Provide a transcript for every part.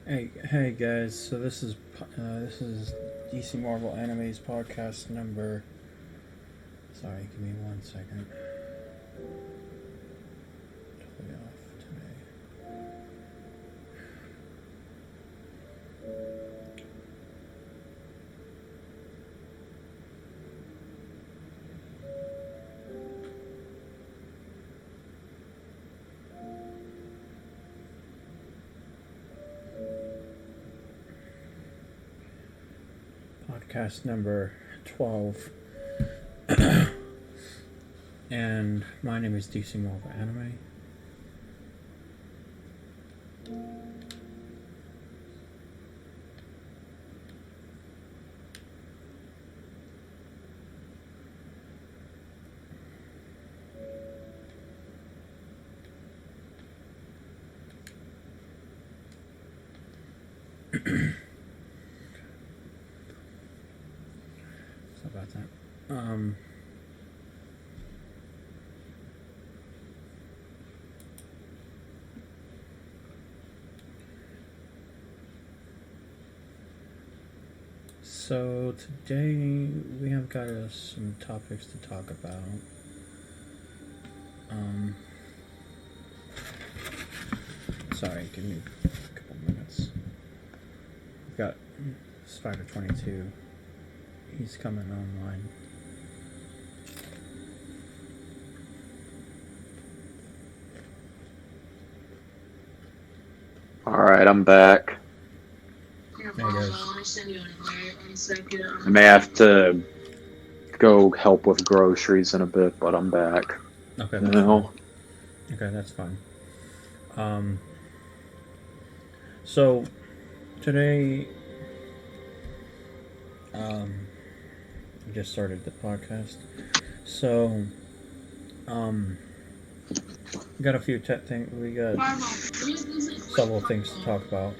Hey guys! So this is DC Marvel Anime's podcast number. Sorry, give me 1 second. Totally off today. Podcast number 12. And my name is DC Marvel Anime. Sorry about that. So today we have got some topics to talk about. Sorry, give me a couple minutes. We've got Spider 22. He's coming online. Alright, I'm back. I may have to go help with groceries in a bit, but I'm back. Okay, that's fine. So today, we just started the podcast. So, we got a few things. We got several things to talk about.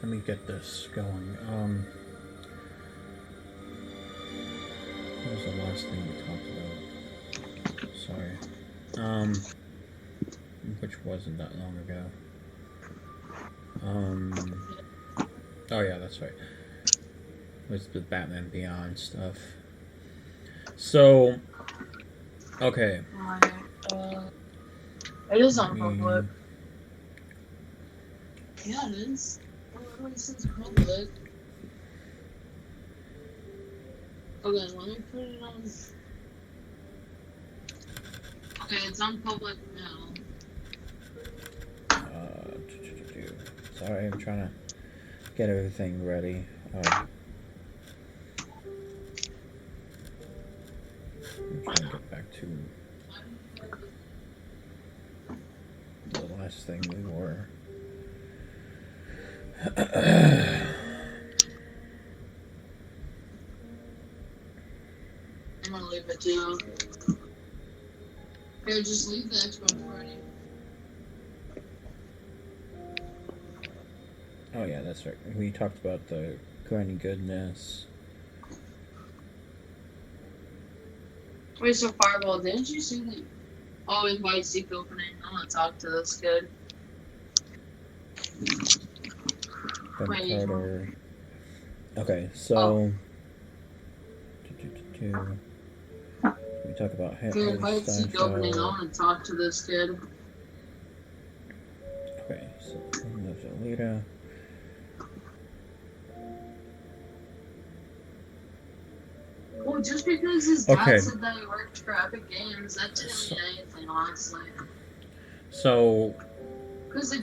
Let me get this going. What was the last thing we talked about? Sorry. Which wasn't that long ago. Oh yeah, that's right. It was the Batman Beyond stuff. So, okay. It is on public. Yeah, it is. It says public. Okay, let me put it on. Okay, it's on public now. Sorry, I'm trying to get everything ready. I'm trying to get back to the last thing we were. I'm gonna leave it too. Here, just leave the Xbox ready. Oh yeah, that's right. We talked about the granny goodness. Wait, so Fireball, didn't you see that? Oh, invite seek opening. I'm gonna talk to this kid. Carter. Okay, so we talk about invite seek opening. I want to talk to this kid. Okay, so there's Alita. Well, just because his dad said that he worked for Epic Games, that didn't mean anything, honestly. So, because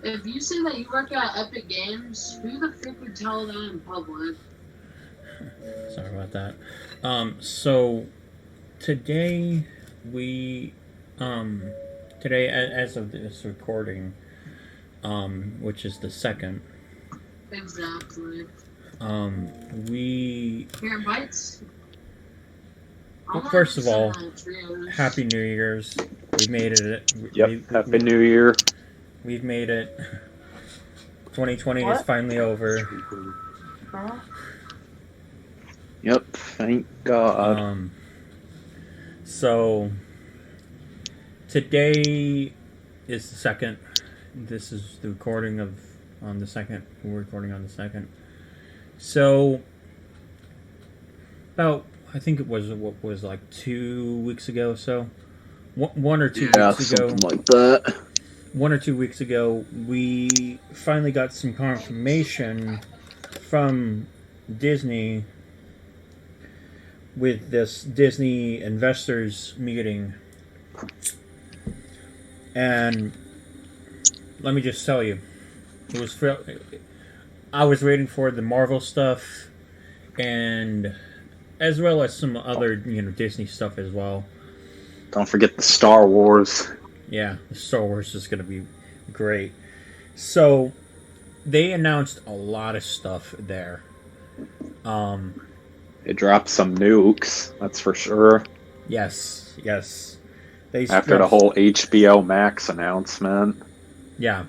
if you say that you work at Epic Games, who the frick would tell that in public? Sorry about that. So today today as of this recording, which is the 2nd. Exactly. We. Here, invites. Well, first of all, Happy New Year's. We made it. Happy New Year. We've made it. 2020 is finally over. Huh? Yep, thank God. So today is the 2nd. This is the recording of on the 2nd. We're recording on the 2nd. So about, I think it was what was like 2 weeks ago. So 1 or 2 weeks ago, something like that. 1 or 2 weeks ago, we finally got some confirmation from Disney with this Disney investors meeting. And let me just tell you, it was I was waiting for the Marvel stuff, and as well as some other, Disney stuff as well. Don't forget the Star Wars. Yeah, the Star Wars is going to be great. So they announced a lot of stuff there. They dropped some nukes, that's for sure. Yes. After the whole HBO Max announcement. Yeah,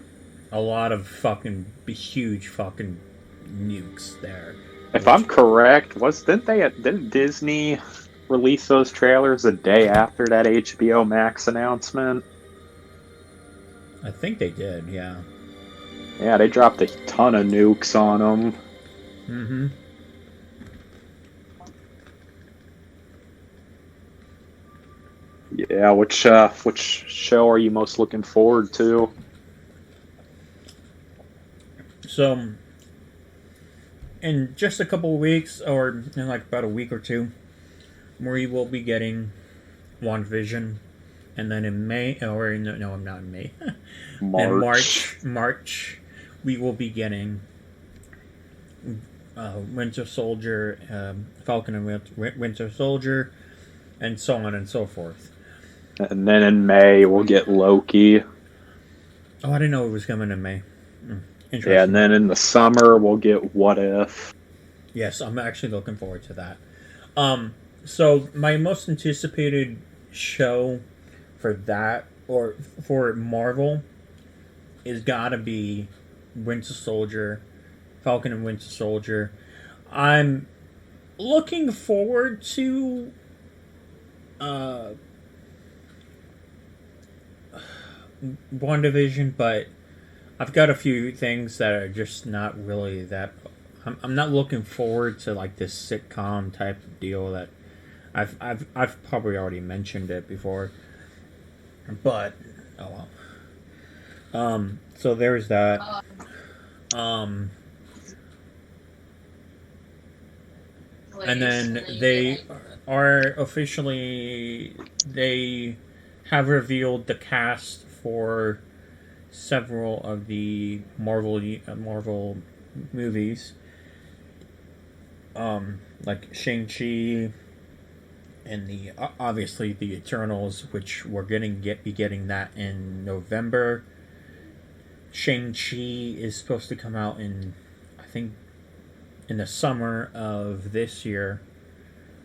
a lot of fucking huge fucking nukes there. If I'm correct, didn't Disney release those trailers a day after that HBO Max announcement? I think they did, yeah. Yeah, they dropped a ton of nukes on them. Mm-hmm. Yeah, which show are you most looking forward to? So, in just a couple of weeks, or in like about a week or two, we will be getting WandaVision, and then in May, or no, I'm not in May. March, we will be getting Winter Soldier, Falcon and Winter Soldier, and so on and so forth. And then in May, we'll get Loki. Oh, I didn't know it was coming in May. Interesting. Yeah, and then in the summer, we'll get What If. Yes, I'm actually looking forward to that. So my most anticipated show for that, or for Marvel, is gotta be Winter Soldier, Falcon and Winter Soldier. I'm looking forward to WandaVision, but I've got a few things that are just not really that. I'm not looking forward to like this sitcom type of deal that I've probably already mentioned it before, but oh well. So there's that. And then they have revealed the cast for several of the Marvel movies, like Shang-Chi and obviously the Eternals, which we're be getting that in November. Shang-Chi is supposed to come out in the summer of this year,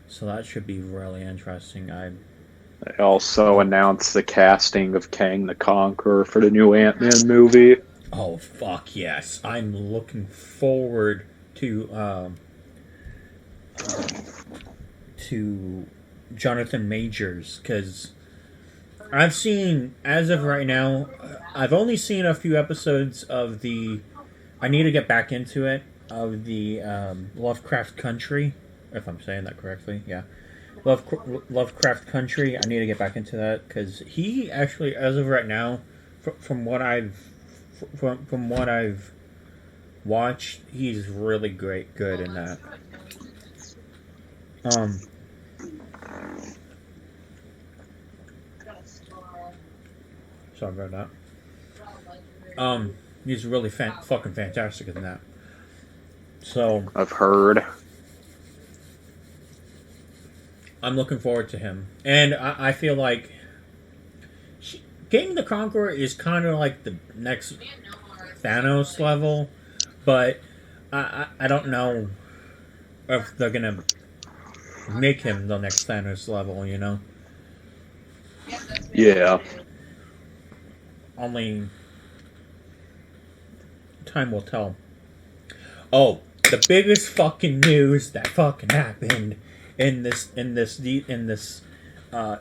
so that should be really interesting. They also announced the casting of Kang the Conqueror for the new Ant-Man movie. Oh, fuck yes. I'm looking forward to Jonathan Majors, because I've seen, as of right now, I've only seen a few episodes of I need to get back into it, of the Lovecraft Country, if I'm saying that correctly, yeah. Lovecraft Country. I need to get back into that, because he actually, as of right now, from what I've watched, he's really good in that. Sorry about that. He's really fucking fantastic in that. So I've heard. I'm looking forward to him, and I feel like King the Conqueror is kind of like the next Thanos level, but I don't know if they're gonna make him the next Thanos level, you know? Yeah. Only time will tell. Oh, the biggest fucking news that fucking happened in this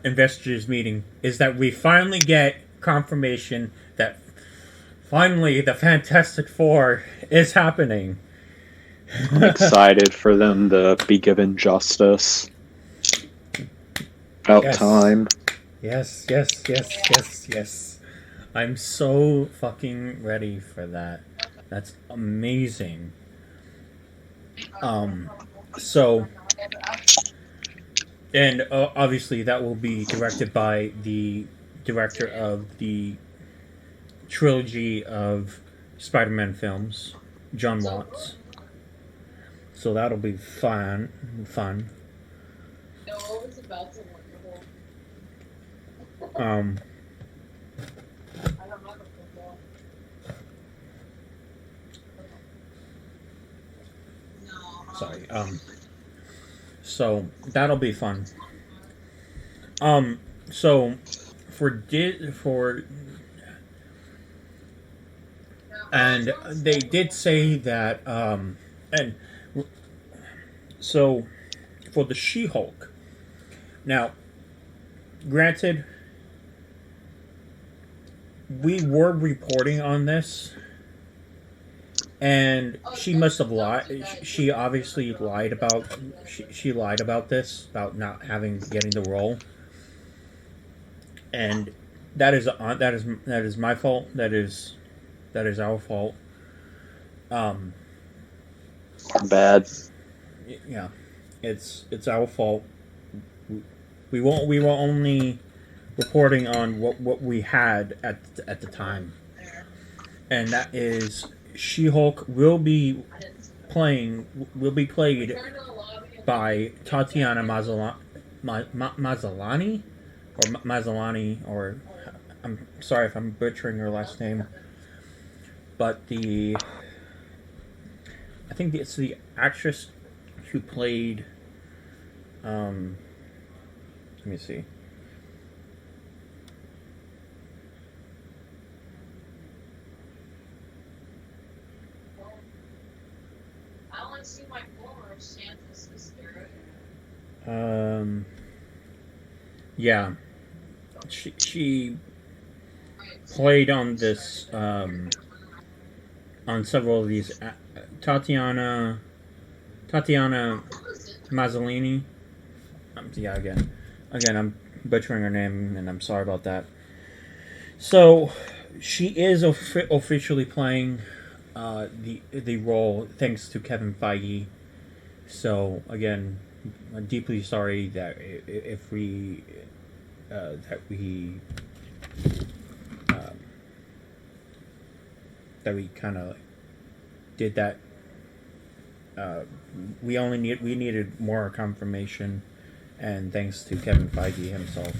investors meeting is that we finally get confirmation that finally the Fantastic Four is happening. I'm excited for them to be given justice. About time. Yes. I'm so fucking ready for that. That's amazing. So, and obviously that will be directed by the director of the trilogy of Spider-Man films, John Watts. So that'll be fun. Sorry. So that'll be fun. So and they did say that and so for the She-Hulk. Now, granted, we were reporting on this, and she must have lied. She obviously lied about. She lied about this, about not getting the role, and that is my fault. That is our fault. Bad. Yeah, it's our fault. We were only reporting on what we had at the time, and that is She-Hulk will be played by Tatiana Maslany, or I'm sorry if I'm butchering her last name, but I think it's the actress who played. Let me see. Yeah, she played on this on several of these. Tatiana Mazzolini. Yeah, again, I'm butchering her name, and I'm sorry about that. So, she is officially playing the role thanks to Kevin Feige. So, again, I'm deeply sorry that if we kind of did that. We needed more confirmation, and thanks to Kevin Feige himself,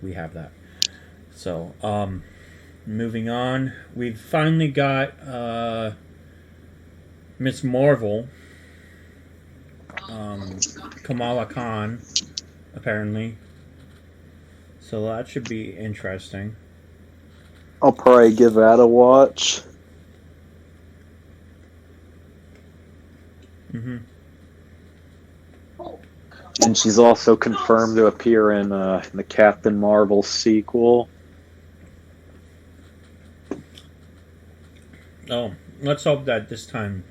we have that. So, moving on, we've finally got Miss Marvel, Kamala Khan, apparently. So that should be interesting. I'll probably give that a watch. Mm-hmm. And she's also confirmed to appear in the Captain Marvel sequel. Oh, let's hope that this time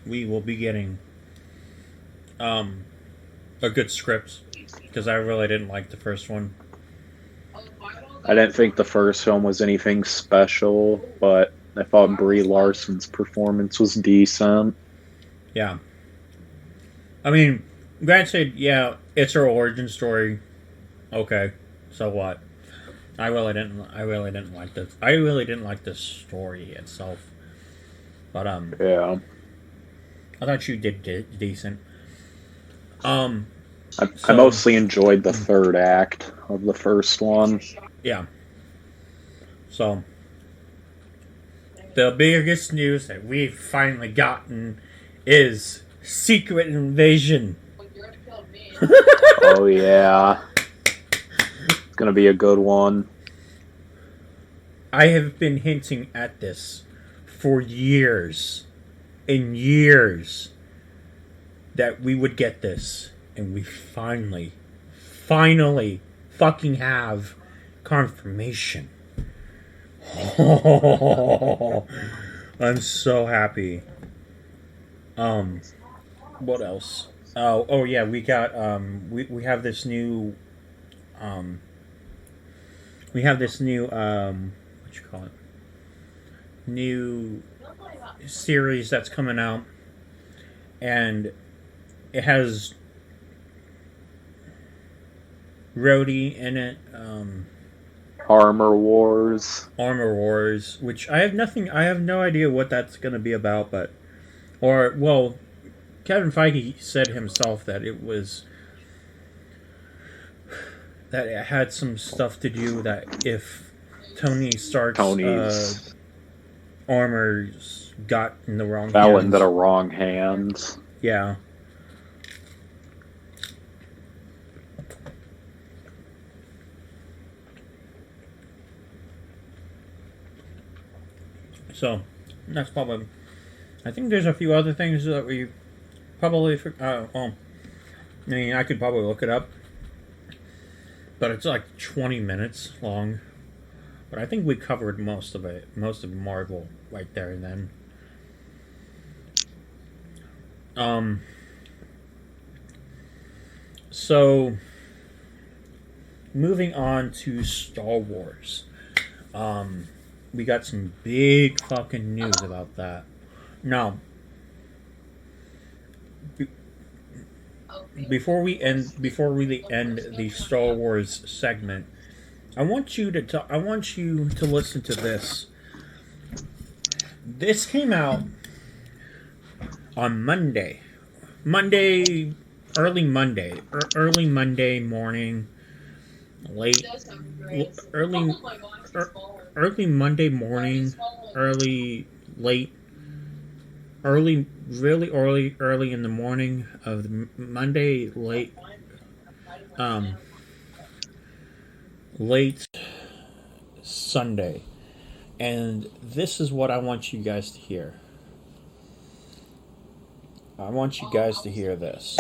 we will be getting a good script, because I really didn't like the first one. I didn't think the first film was anything special, but I thought Brie Larson's performance was decent. Yeah. I mean, granted, yeah, it's her origin story. Okay, so what? I really didn't like this. I really didn't like the story itself. But yeah, I thought you did decent. I mostly enjoyed the third act of the first one. Yeah. So, the biggest news that we've finally gotten is Secret Invasion. Oh yeah, it's gonna be a good one. I have been hinting at this for years and years that we would get this, and we finally fucking have confirmation. I'm so happy. What else? Oh yeah, we got we have this new what you call it? New series that's coming out, and it has Rhodey in it. Armor Wars, which I have no idea what that's going to be about, but Kevin Feige said himself that it had some stuff to do that if Tony Stark's armors got in the wrong fell hands. into the wrong hands. Yeah. So, that's probably... I think there's a few other things that we probably... I mean, I could probably look it up. But it's like 20 minutes long. But I think we covered most of it. Most of Marvel right there and then. So, moving on to Star Wars. We got some big fucking news about that. Now, before we really end the Star Wars segment, I want you to listen to this. This came out on Monday, early Monday morning, late early in the morning of the Monday, late Sunday. And this is what I want you guys to hear. I want you guys to hear this.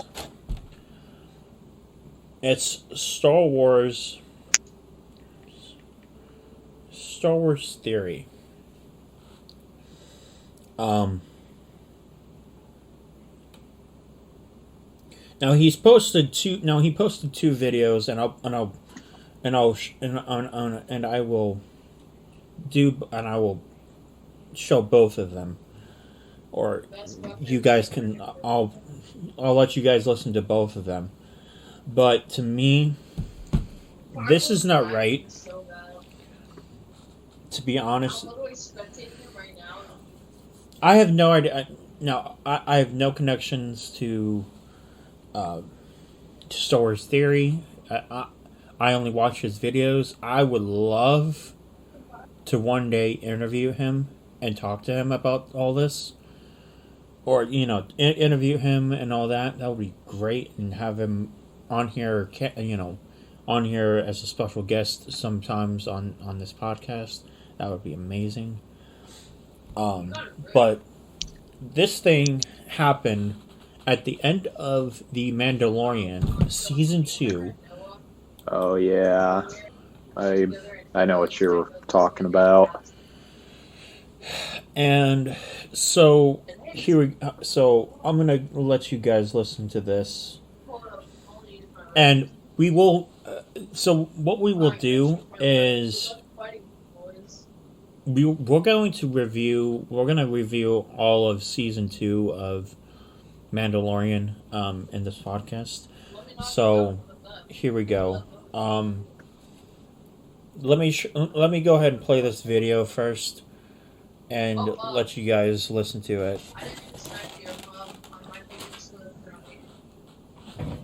It's Star Wars theory. Now he posted two videos, and I will show both of them, or you guys can. I'll let you guys listen to both of them. But to me, this is not right. To be honest, I have no idea. No, I have no connections to Star Wars theory. I only watch his videos. I would love to one day interview him and talk to him about all this, or interview him and all that. That would be great, and have him on here. On here as a special guest sometimes on this podcast. That would be amazing. But this thing happened at the end of The Mandalorian Season 2. Oh, yeah. I know what you're talking about. And so, I'm going to let you guys listen to this. And we will... so what we will do is... We're going to review all of Season 2 of Mandalorian in this podcast. So here we go. Let me go ahead and play this video first, and let you guys listen to it.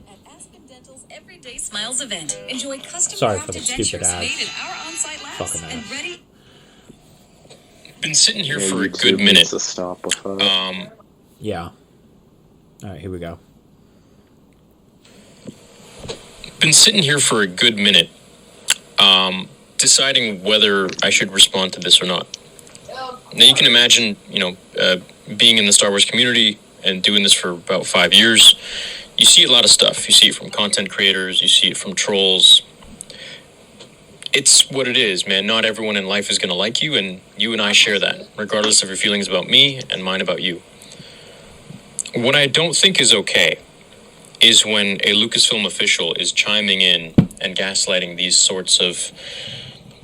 At Aspen Dental's Everyday Smiles event, enjoy custom Sorry for the crafted stupid dentures ad. made in our on-site labs and ready. Been sitting here for a YouTube good minute. needs to stop with that. Yeah. All right, here we go. Been sitting here for a good minute, deciding whether I should respond to this or not. Now you can imagine, being in the Star Wars community and doing this for about 5 years, you see a lot of stuff. You see it from content creators, you see it from trolls. it's what it is, man. Not everyone in life is going to like you, and you and I share that, regardless of your feelings about me and mine about you. What I don't think is okay is when a Lucasfilm official is chiming in and gaslighting these sorts of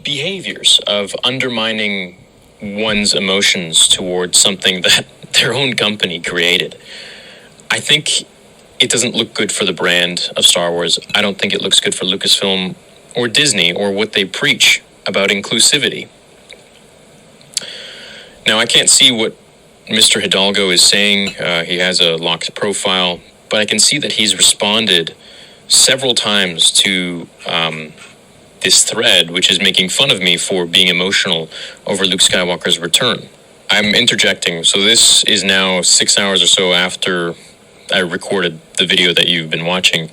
behaviors of undermining one's emotions towards something that their own company created. I think it doesn't look good for the brand of Star Wars. I don't think it looks good for Lucasfilm or Disney or what they preach about inclusivity. Now, I can't see what Mr. Hidalgo is saying. He has a locked profile, but I can see that he's responded several times to this thread, which is making fun of me for being emotional over Luke Skywalker's return. I'm interjecting, so this is now 6 hours or so after I recorded the video that you've been watching.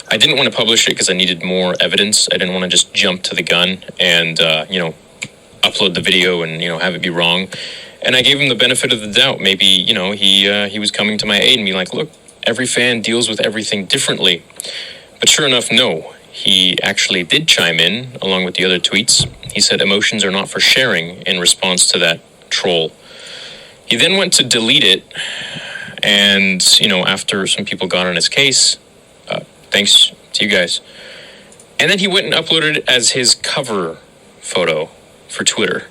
I didn't want to publish it because I needed more evidence. I didn't want to just jump to the gun and, upload the video and, have it be wrong. And I gave him the benefit of the doubt. Maybe, he was coming to my aid and be like, look, every fan deals with everything differently. But sure enough, no. He actually did chime in, along with the other tweets. He said emotions are not for sharing in response to that troll. He then went to delete it, and, after some people got on his case, thanks to you guys. And then he went and uploaded it as his cover photo for Twitter.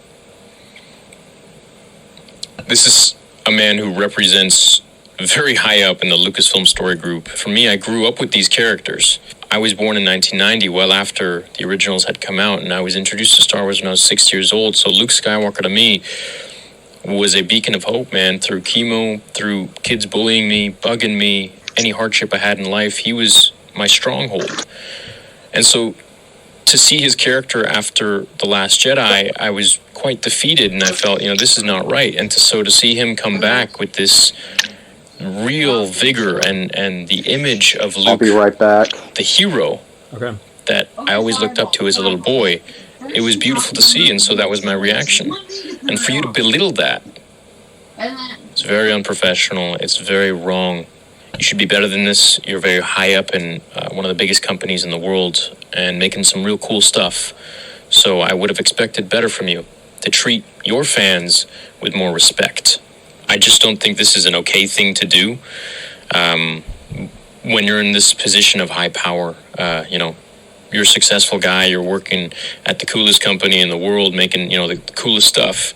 This is a man who represents very high up in the Lucasfilm story group. For me, I grew up with these characters. I was born in 1990, well after the originals had come out, and I was introduced to Star Wars when I was 6 years old. So Luke Skywalker to me was a beacon of hope, man. Through chemo, through kids bullying me, bugging me, any hardship I had in life, he was my stronghold. And so to see his character after The Last Jedi, I was quite defeated, and I felt, this is not right. And to see him come back with this real vigor and the image of Luke, I'll be right back, the hero that I always looked up to as a little boy, it was beautiful to see, and so that was my reaction. And for you to belittle that, it's very unprofessional, it's very wrong. You should be better than this. You're very high up in one of the biggest companies in the world and making some real cool stuff. So I would have expected better from you, to treat your fans with more respect. I just don't think this is an okay thing to do. When you're in this position of high power, you're a successful guy, you're working at the coolest company in the world, making, the coolest stuff.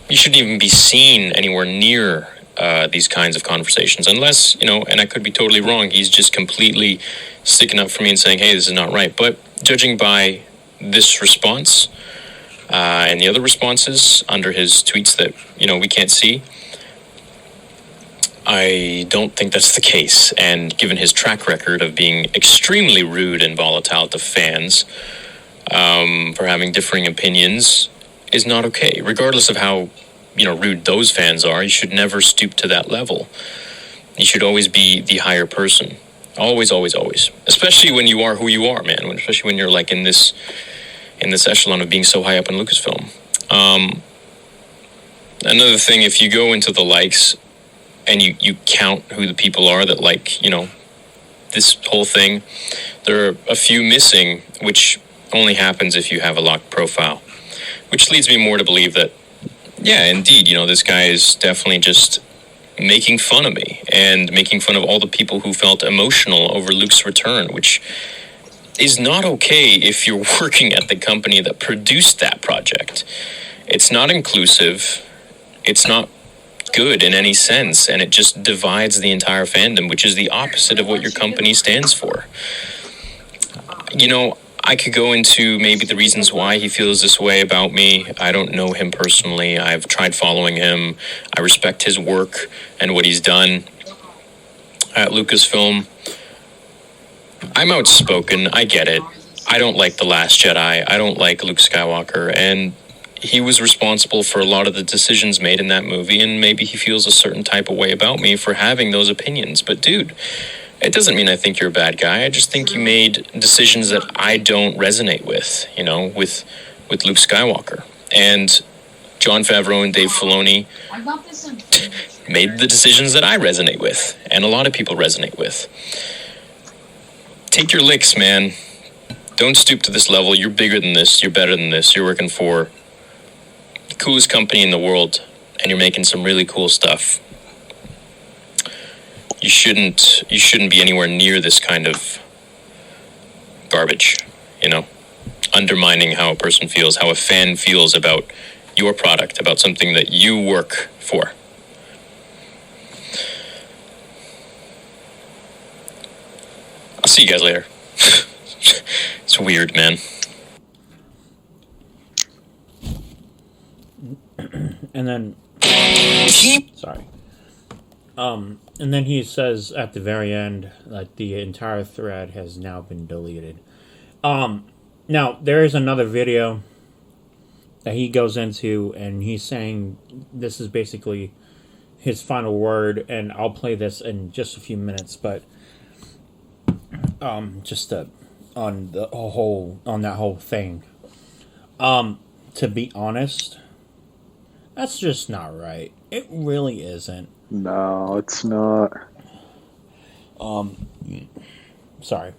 You shouldn't even be seen anywhere near these kinds of conversations, unless, and I could be totally wrong, he's just completely sticking up for me and saying, hey, this is not right. But judging by this response and the other responses under his tweets that, we can't see, I don't think that's the case. And given his track record of being extremely rude and volatile to fans for having differing opinions is not okay, regardless of how rude those fans are. You should never stoop to that level. You should always be the higher person. Always, always, always. Especially when you are who you are, man. Especially when you're like in this echelon of being so high up in Lucasfilm. Another thing, if you go into the likes and you count who the people are that like, this whole thing, there are a few missing, which only happens if you have a locked profile. Which leads me more to believe that, yeah, indeed, this guy is definitely just making fun of me and making fun of all the people who felt emotional over Luke's return, which is not okay if you're working at the company that produced that project. It's not inclusive. It's not good in any sense, and it just divides the entire fandom, which is the opposite of what your company stands for. I could go into maybe the reasons why he feels this way about me. I don't know him personally. I've tried following him. I respect his work and what he's done at Lucasfilm. I'm outspoken. I get it. I don't like The Last Jedi. I don't like Luke Skywalker. And he was responsible for a lot of the decisions made in that movie, and maybe he feels a certain type of way about me for having those opinions. But dude, it doesn't mean I think you're a bad guy. I just think you made decisions that I don't resonate with, with Luke Skywalker. And Jon Favreau and Dave Filoni made the decisions that I resonate with, and a lot of people resonate with. Take your licks, man. Don't stoop to this level. You're bigger than this. You're better than this. You're working for the coolest company in the world, and you're making some really cool stuff. You shouldn't be anywhere near this kind of garbage, you know? Undermining how a person feels, how a fan feels about your product, about something that you work for. I'll see you guys later. It's weird, man. And then, sorry. And then he says at the very end that the entire thread has now been deleted. Now there is another video that he goes into, and he's saying this is basically his final word, and I'll play this in just a few minutes, but just on that whole thing. To be honest, that's just not right. It really isn't. No, it's not. Sorry.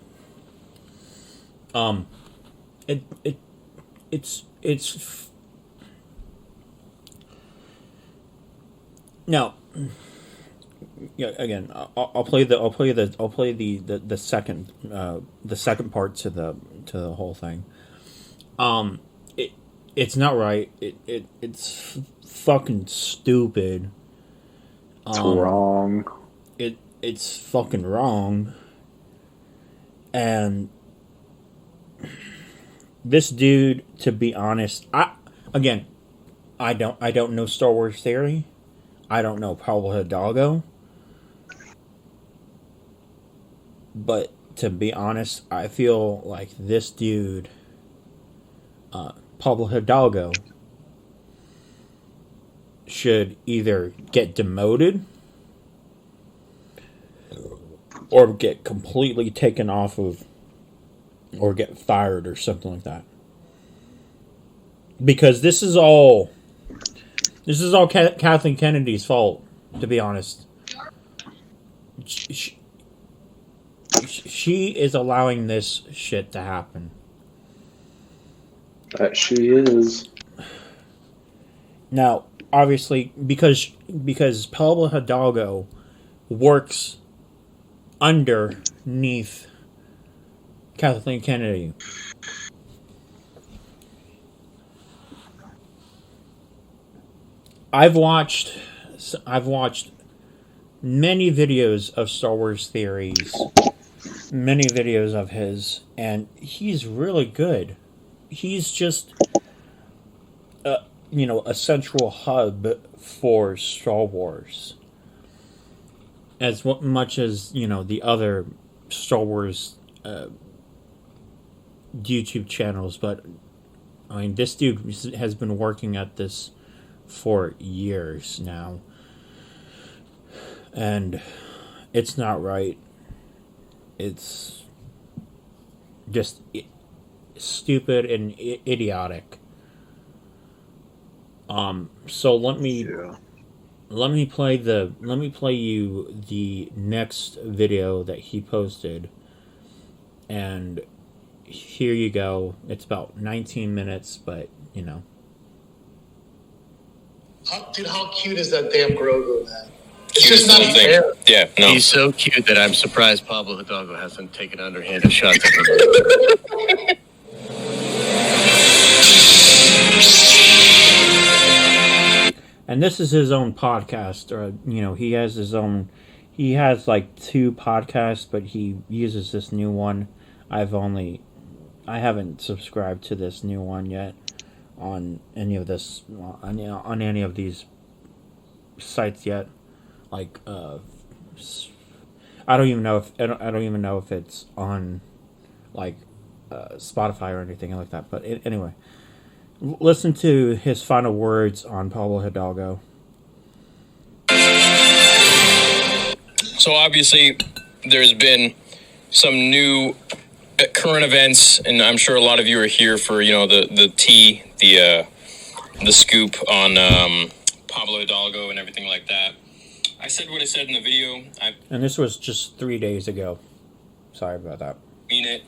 It's now. Yeah. Again, I'll play the second part to the whole thing. It's not right. It's fucking stupid. It's wrong. It's fucking wrong. And this dude, to be honest, I don't know Star Wars theory. I don't know Pablo Hidalgo. But to be honest, I feel like this dude, Pablo Hidalgo, should either get demoted or get completely taken off of, or get fired or something like that. Because this is all Kathleen Kennedy's fault, to be honest. She is allowing this shit to happen. That she is. Now, obviously, because Pablo Hidalgo works underneath Kathleen Kennedy. I've watched many videos of Star Wars theories, many videos of his, and he's really good. He's just a central hub for Star Wars. As much as, the other Star Wars YouTube channels, but I mean, this dude has been working at this for years now, and it's not right. It's just stupid and idiotic. So let me play you the next video that he posted, and here you go. It's about 19 minutes, but How cute is that damn Grogu, man? It's Cutest just not little thing. fair. Yeah, no. He's so cute that I'm surprised Pablo Hidalgo hasn't taken underhanded shots at him. And this is his own podcast, or he has his own. He has like 2 podcasts, but he uses this new one. I haven't subscribed to this new one yet on any of this on any of these sites yet. Like I don't even know if it's on like Spotify or anything like that. But anyway. Listen to his final words on Pablo Hidalgo. So obviously, there's been some new current events, and I'm sure a lot of you are here for the tea, the scoop on Pablo Hidalgo and everything like that. I said what I said in the video. And this was just 3 days ago. Sorry about that. I mean it.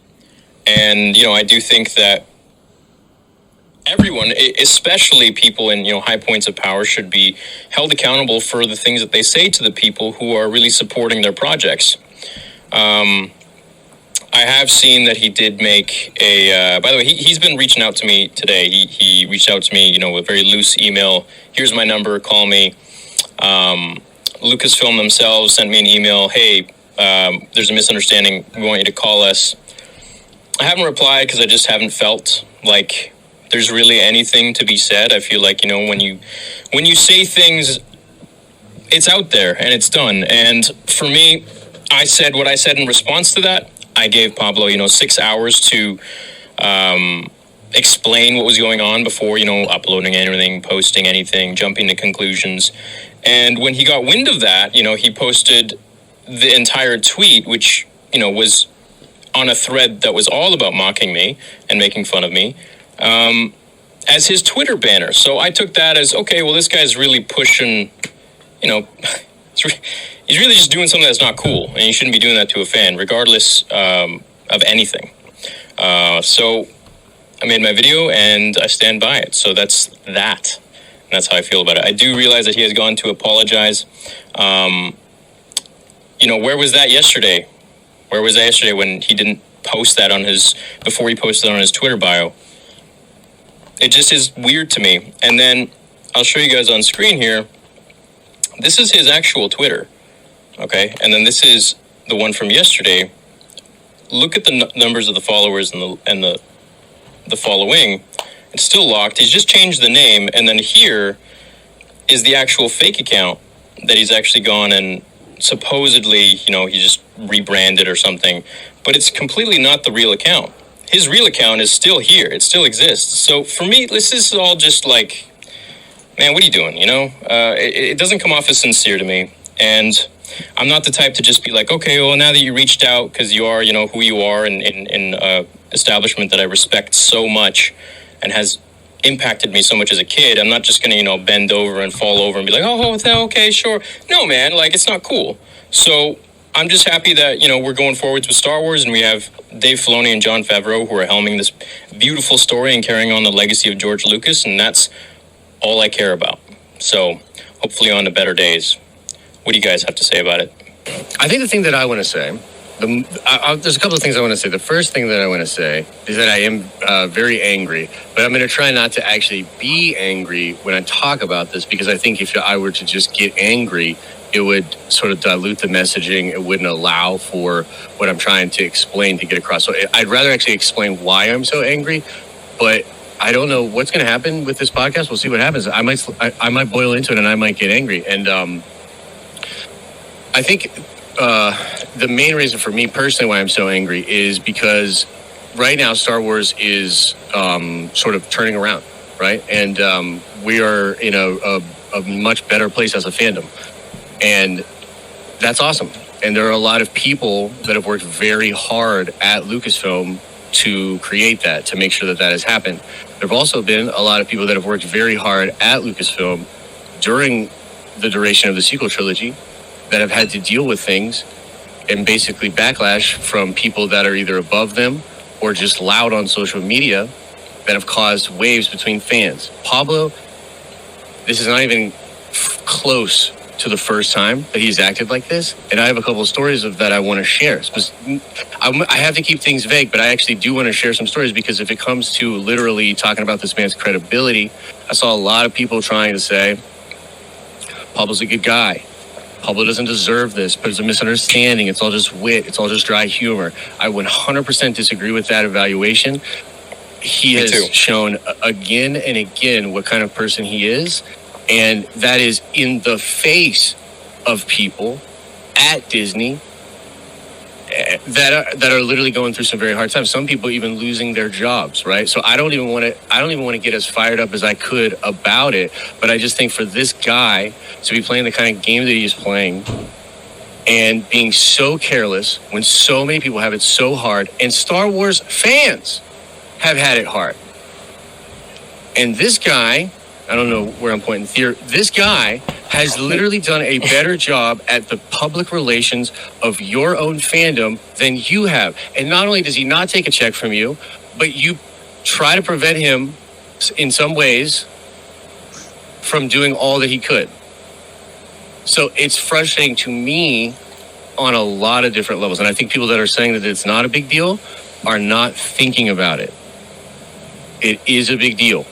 And, I do think that everyone, especially people in, high points of power, should be held accountable for the things that they say to the people who are really supporting their projects. I have seen that he did make by the way, he's been reaching out to me today. He reached out to me, with a very loose email. Here's my number, call me. Lucasfilm themselves sent me an email. Hey, there's a misunderstanding. We want you to call us. I haven't replied because I just haven't felt like there's really anything to be said. I feel like, when you say things, it's out there and it's done. And for me, I said what I said in response to that. I gave Pablo, 6 hours to explain what was going on before, uploading anything, posting anything, jumping to conclusions. And when he got wind of that, he posted the entire tweet, which, was on a thread that was all about mocking me and making fun of me, as his Twitter banner. So I took that as, okay, well, this guy's really pushing, he's really just doing something that's not cool, and you shouldn't be doing that to a fan, regardless of anything. So I made my video, and I stand by it. So that's that. And that's how I feel about it. I do realize that he has gone to apologize. Where was that yesterday? Where was that yesterday when he didn't post that before he posted it on his Twitter bio? It just is weird to me. And then I'll show you guys on screen here. This is his actual Twitter. Okay, and then this is the one from yesterday. Look at the numbers of the followers and the following. It's still locked. He's just changed the name, and then here is the actual fake account that he's actually gone and supposedly, he just rebranded or something. But it's completely not the real account. His real account is still here. It still exists. So for me, this is all just like, man, what are you doing? It doesn't come off as sincere to me, and I'm not the type to just be like, okay, well, now that you reached out because you are, who you are in establishment that I respect so much and has impacted me so much as a kid, I'm not just going to, bend over and fall over and be like, oh, okay, sure. No, man, it's not cool. So I'm just happy that, we're going forwards with Star Wars, and we have Dave Filoni and Jon Favreau who are helming this beautiful story and carrying on the legacy of George Lucas, and that's all I care about. So hopefully on to better days. What do you guys have to say about it? I think the thing that I want to say, there's a couple of things I want to say. The first thing that I want to say is that I am very angry, but I'm going to try not to actually be angry when I talk about this, because I think if I were to just get angry, it would sort of dilute the messaging. It wouldn't allow for what I'm trying to explain to get across. So I'd rather actually explain why I'm so angry, but I don't know what's going to happen with this podcast. We'll see what happens. I might boil into it and I might get angry. And I think the main reason for me personally why I'm so angry is because right now Star Wars is sort of turning around, right? And we are in a much better place as a fandom. And that's awesome. And there are a lot of people that have worked very hard at Lucasfilm to create that, to make sure that has happened. There have also been a lot of people that have worked very hard at Lucasfilm during the duration of the sequel trilogy that have had to deal with things and basically backlash from people that are either above them or just loud on social media that have caused waves between fans. Pablo, this is not even close to the first time that he's acted like this, and I have a couple of stories of that I want to share. I have to keep things vague, but I actually do want to share some stories, because if it comes to literally talking about this man's credibility, I saw a lot of people trying to say Pablo's a good guy. Pablo doesn't deserve this, but it's a misunderstanding. It's all just wit. It's all just dry humor. I 100% disagree with that evaluation. He has shown again and again what kind of person he is, and that is in the face of people at Disney that are literally going through some very hard times. Some people even losing their jobs, right? So I don't even want to get as fired up as I could about it, but I just think for this guy to be playing the kind of game that he's playing and being so careless when so many people have it so hard, and Star Wars fans have had it hard. And this guy, I don't know where I'm pointing here, this guy has literally done a better job at the public relations of your own fandom than you have. And not only does he not take a check from you, but you try to prevent him in some ways from doing all that he could. So it's frustrating to me on a lot of different levels. And I think people that are saying that it's not a big deal are not thinking about it. It is a big deal.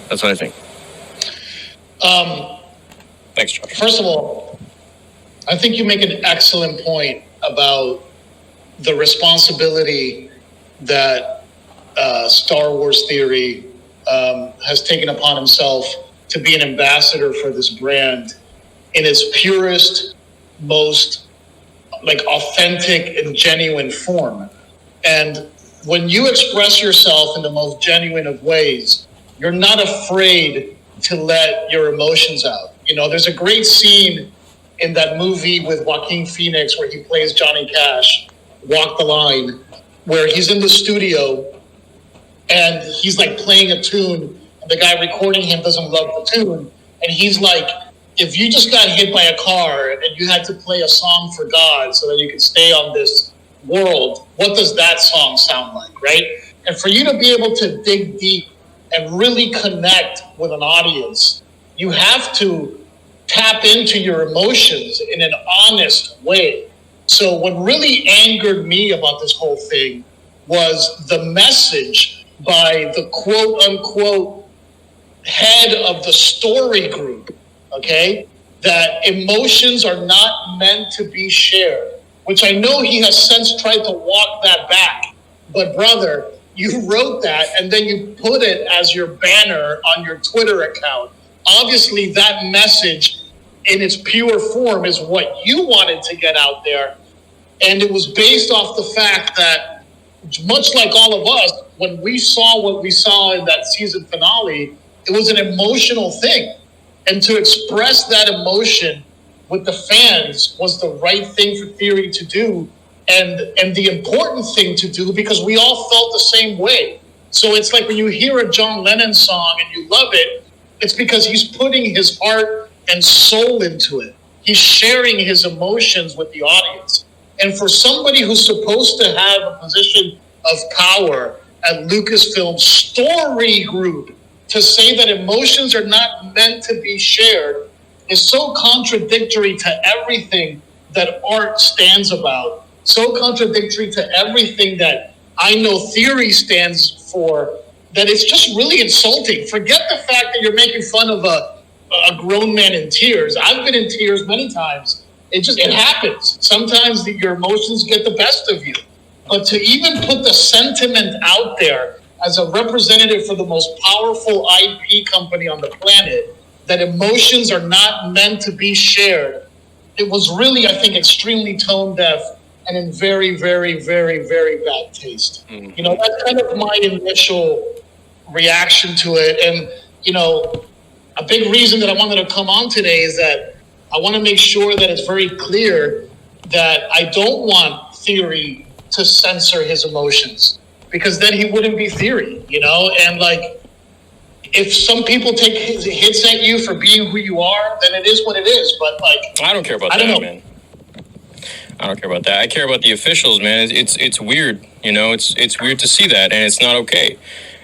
That's what I think. Thanks, Josh. First of all, I think you make an excellent point about the responsibility that Star Wars Theory has taken upon himself to be an ambassador for this brand in its purest, most authentic and genuine form. And when you express yourself in the most genuine of ways, you're not afraid to let your emotions out. There's a great scene in that movie with Joaquin Phoenix where he plays Johnny Cash, Walk the Line, where he's in the studio and he's playing a tune, and the guy recording him doesn't love the tune, and he's like, if you just got hit by a car and you had to play a song for God so that you could stay on this world, what does that song sound like, right? And for you to be able to dig deep and really connect with an audience, you have to tap into your emotions in an honest way. So what really angered me about this whole thing was the message by the quote-unquote head of the story group, okay, that emotions are not meant to be shared, which I know he has since tried to walk that back. But brother, you wrote that and then you put it as your banner on your Twitter account. Obviously, that message in its pure form is what you wanted to get out there. And it was based off the fact that, much like all of us, when we saw what we saw in that season finale, it was an emotional thing. And to express that emotion with the fans was the right thing for Theory to do, and the important thing to do, because we all felt the same way. So it's like when you hear a John Lennon song and you love it, it's because he's putting his heart and soul into it. He's sharing his emotions with the audience. And for somebody who's supposed to have a position of power at Lucasfilm Story Group to say that emotions are not meant to be shared is so contradictory to everything that art stands about, so contradictory to everything that I know Theory stands for, that it's just really insulting. Forget the fact that you're making fun of a grown man in tears. I've been in tears many times. It happens. Sometimes your emotions get the best of you. But to even put the sentiment out there as a representative for the most powerful IP company on the planet, that emotions are not meant to be shared, it was really, I think, extremely tone deaf and in very, very, very, very bad taste. Mm-hmm. That's kind of my initial reaction to it. And, a big reason that I wanted to come on today is that I want to make sure that it's very clear that I don't want Theory to censor his emotions, because then he wouldn't be Theory, And if some people take hits at you for being who you are, then it is what it is. But I don't care about that, man. I don't care about that. I care about the officials, man. It's weird, It's weird to see that, and it's not okay.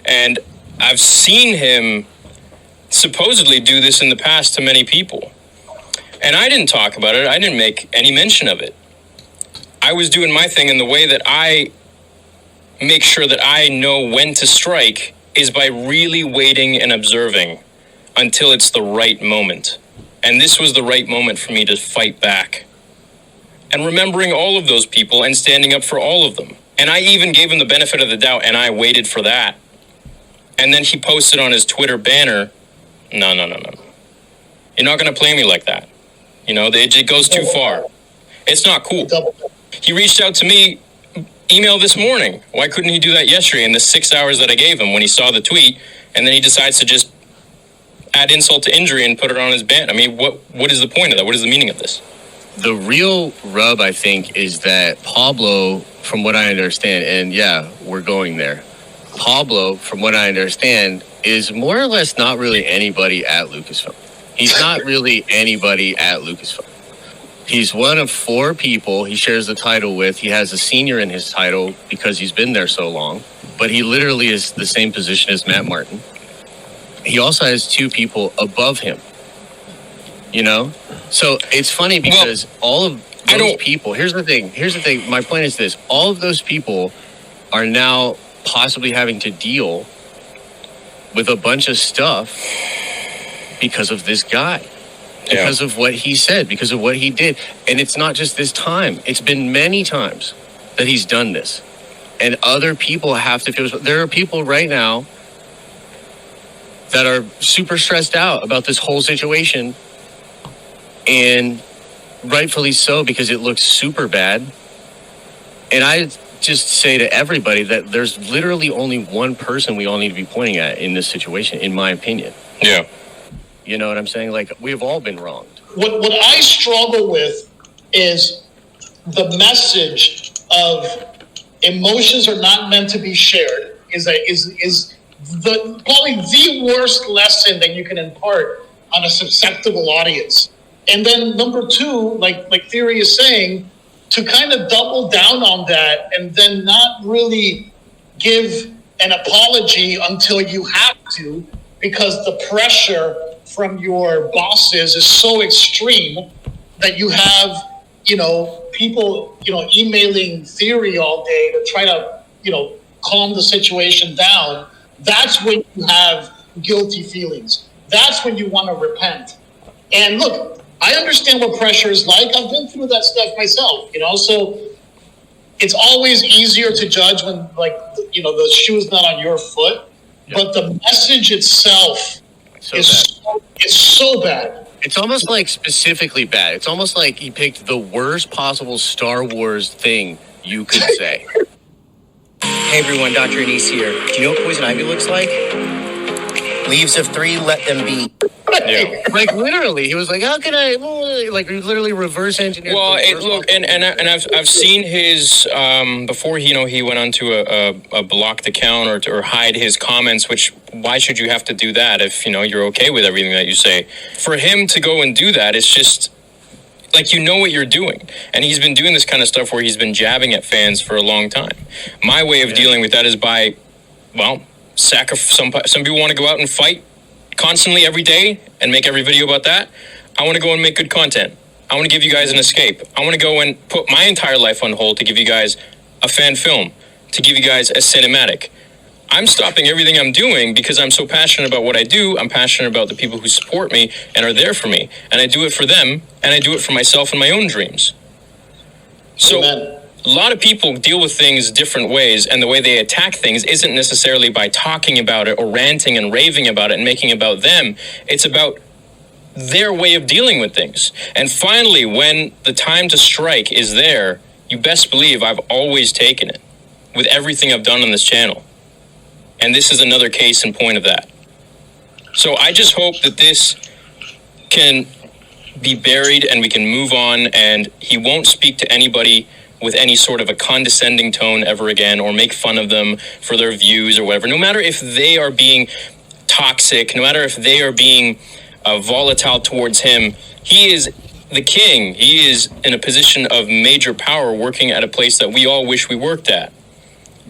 And I've seen him supposedly do this in the past to many people, and I didn't talk about it. I didn't make any mention of it. I was doing my thing in the way that I make sure that I know when to strike is by really waiting and observing until it's the right moment. And this was the right moment for me to fight back. And remembering all of those people and standing up for all of them. And I even gave him the benefit of the doubt, and I waited for that. And then he posted on his Twitter banner, no. You're not going to play me like that. It goes too far. It's not cool. He reached out to me, email this morning. Why couldn't he do that yesterday in the 6 hours that I gave him when he saw the tweet, and then he decides to just add insult to injury and put it on his ban? I mean, what is the point of that? What is the meaning of this? The real rub, I think, is that Pablo, from what I understand, and yeah, we're going there. Pablo, from what I understand, is more or less not really anybody at Lucasfilm. He's not really anybody at Lucasfilm. He's one of 4 people he shares the title with. He has a senior in his title because he's been there so long, but he literally is the same position as Matt Martin. He also has 2 people above him, you know? So it's funny because all of those people, here's the thing, my point is this, all of those people are now possibly having to deal with a bunch of stuff because of this guy. Because of what he said, because of what he did. And it's not just this time. It's been many times that he's done this. And other people have to feel... There are people right now that are super stressed out about this whole situation. And rightfully so, because it looks super bad. And I just say to everybody that there's literally only one person we all need to be pointing at in this situation, in my opinion. Yeah. You know what I'm saying? Like, we've all been wronged. What I struggle with is the message of emotions are not meant to be shared is the probably the worst lesson that you can impart on a susceptible audience. And then number 2, like Theory is saying, to kind of double down on that and then not really give an apology until you have to, because the pressure from your bosses is so extreme that you have, people, emailing Theory all day to try to, calm the situation down. That's when you have guilty feelings. That's when you want to repent. And look, I understand what pressure is like. I've been through that stuff myself, so it's always easier to judge when, the shoe's not on your foot. Yep. But the message itself is so bad. It's almost like specifically bad. It's almost like he picked the worst possible Star Wars thing you could say. Hey everyone, Dr. Anise here. Do you know what poison ivy looks like? Leaves of 3, let them be. Yeah. Like literally, he was like, "How can I?" Literally reverse engineer. Well, I've seen his before. He went on to a blocked account or hide his comments. Which why should you have to do that if you're okay with everything that you say? For him to go and do that, it's just like what you're doing, and he's been doing this kind of stuff where he's been jabbing at fans for a long time. My way of dealing with that is by, some people want to go out and fight constantly every day and make every video about that. I want to go and make good content. I want to give you guys an escape. I want to go and put my entire life on hold to give you guys a fan film, to give you guys a cinematic. I'm stopping everything I'm doing because I'm so passionate about what I do. I'm passionate about the people who support me and are there for me. And I do it for them, and I do it for myself and my own dreams. So Amen. A lot of people deal with things different ways, and the way they attack things isn't necessarily by talking about it or ranting and raving about it and making it about them. It's about their way of dealing with things. And finally, when the time to strike is there, you best believe I've always taken it with everything I've done on this channel. And this is another case in point of that. So I just hope that this can be buried and we can move on, and he won't speak to anybody with any sort of a condescending tone ever again, or make fun of them for their views or whatever. No matter if they are being toxic, no matter if they are being volatile towards him, he is the king. He is in a position of major power, working at a place that we all wish we worked at,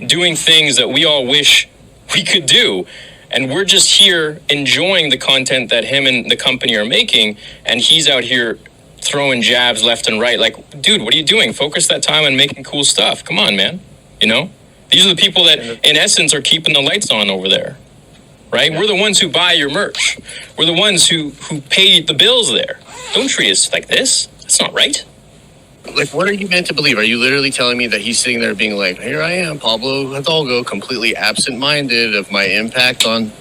doing things that we all wish we could do. And we're just here enjoying the content that him and the company are making, and he's out here throwing jabs left and right. Like, dude, what are you doing? Focus that time on making cool stuff. Come on, man. These are the people that, in essence, are keeping the lights on over there, right? Yeah. We're the ones who buy your merch. We're the ones who pay the bills there. Don't treat us like this. That's not right. Like, what are you meant to believe? Are you literally telling me that he's sitting there being like, here I am, Pablo Hidalgo, completely absent-minded of my impact on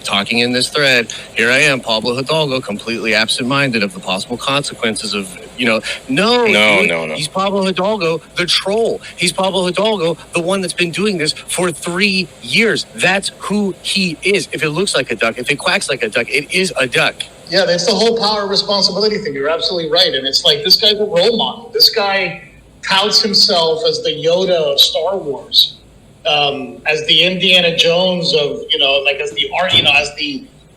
talking in this thread. Here I am, Pablo Hidalgo, completely absent-minded of the possible consequences of, No. He's Pablo Hidalgo, the troll. He's Pablo Hidalgo, the one that's been doing this for 3 years. That's who he is. If it looks like a duck, if it quacks like a duck, it is a duck. Yeah, that's the whole power responsibility thing. You're absolutely right. And it's like, this guy's a role model. This guy touts himself as the Yoda of Star Wars. As the Indiana Jones of,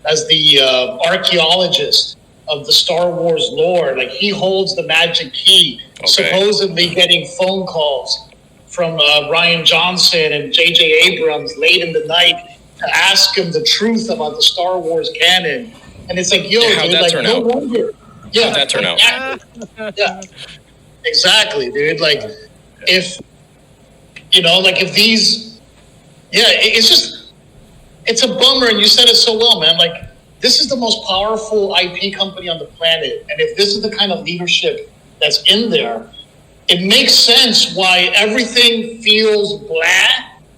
as the archaeologist. of the Star Wars lore. Like, he holds the magic key, supposedly getting phone calls from Ryan Johnson and J.J. Abrams late in the night to ask him the truth about the Star Wars canon. And it's like, yo, how'd dude, that like, turn no out? wonder. Yeah, How'd that turn out? Yeah, exactly, dude. Like, if, you know, like, if these, it's just, it's a bummer. And you said it so well, man. Like, this is the most powerful IP company on the planet. And if this is the kind of leadership that's in there, it makes sense why everything feels blah.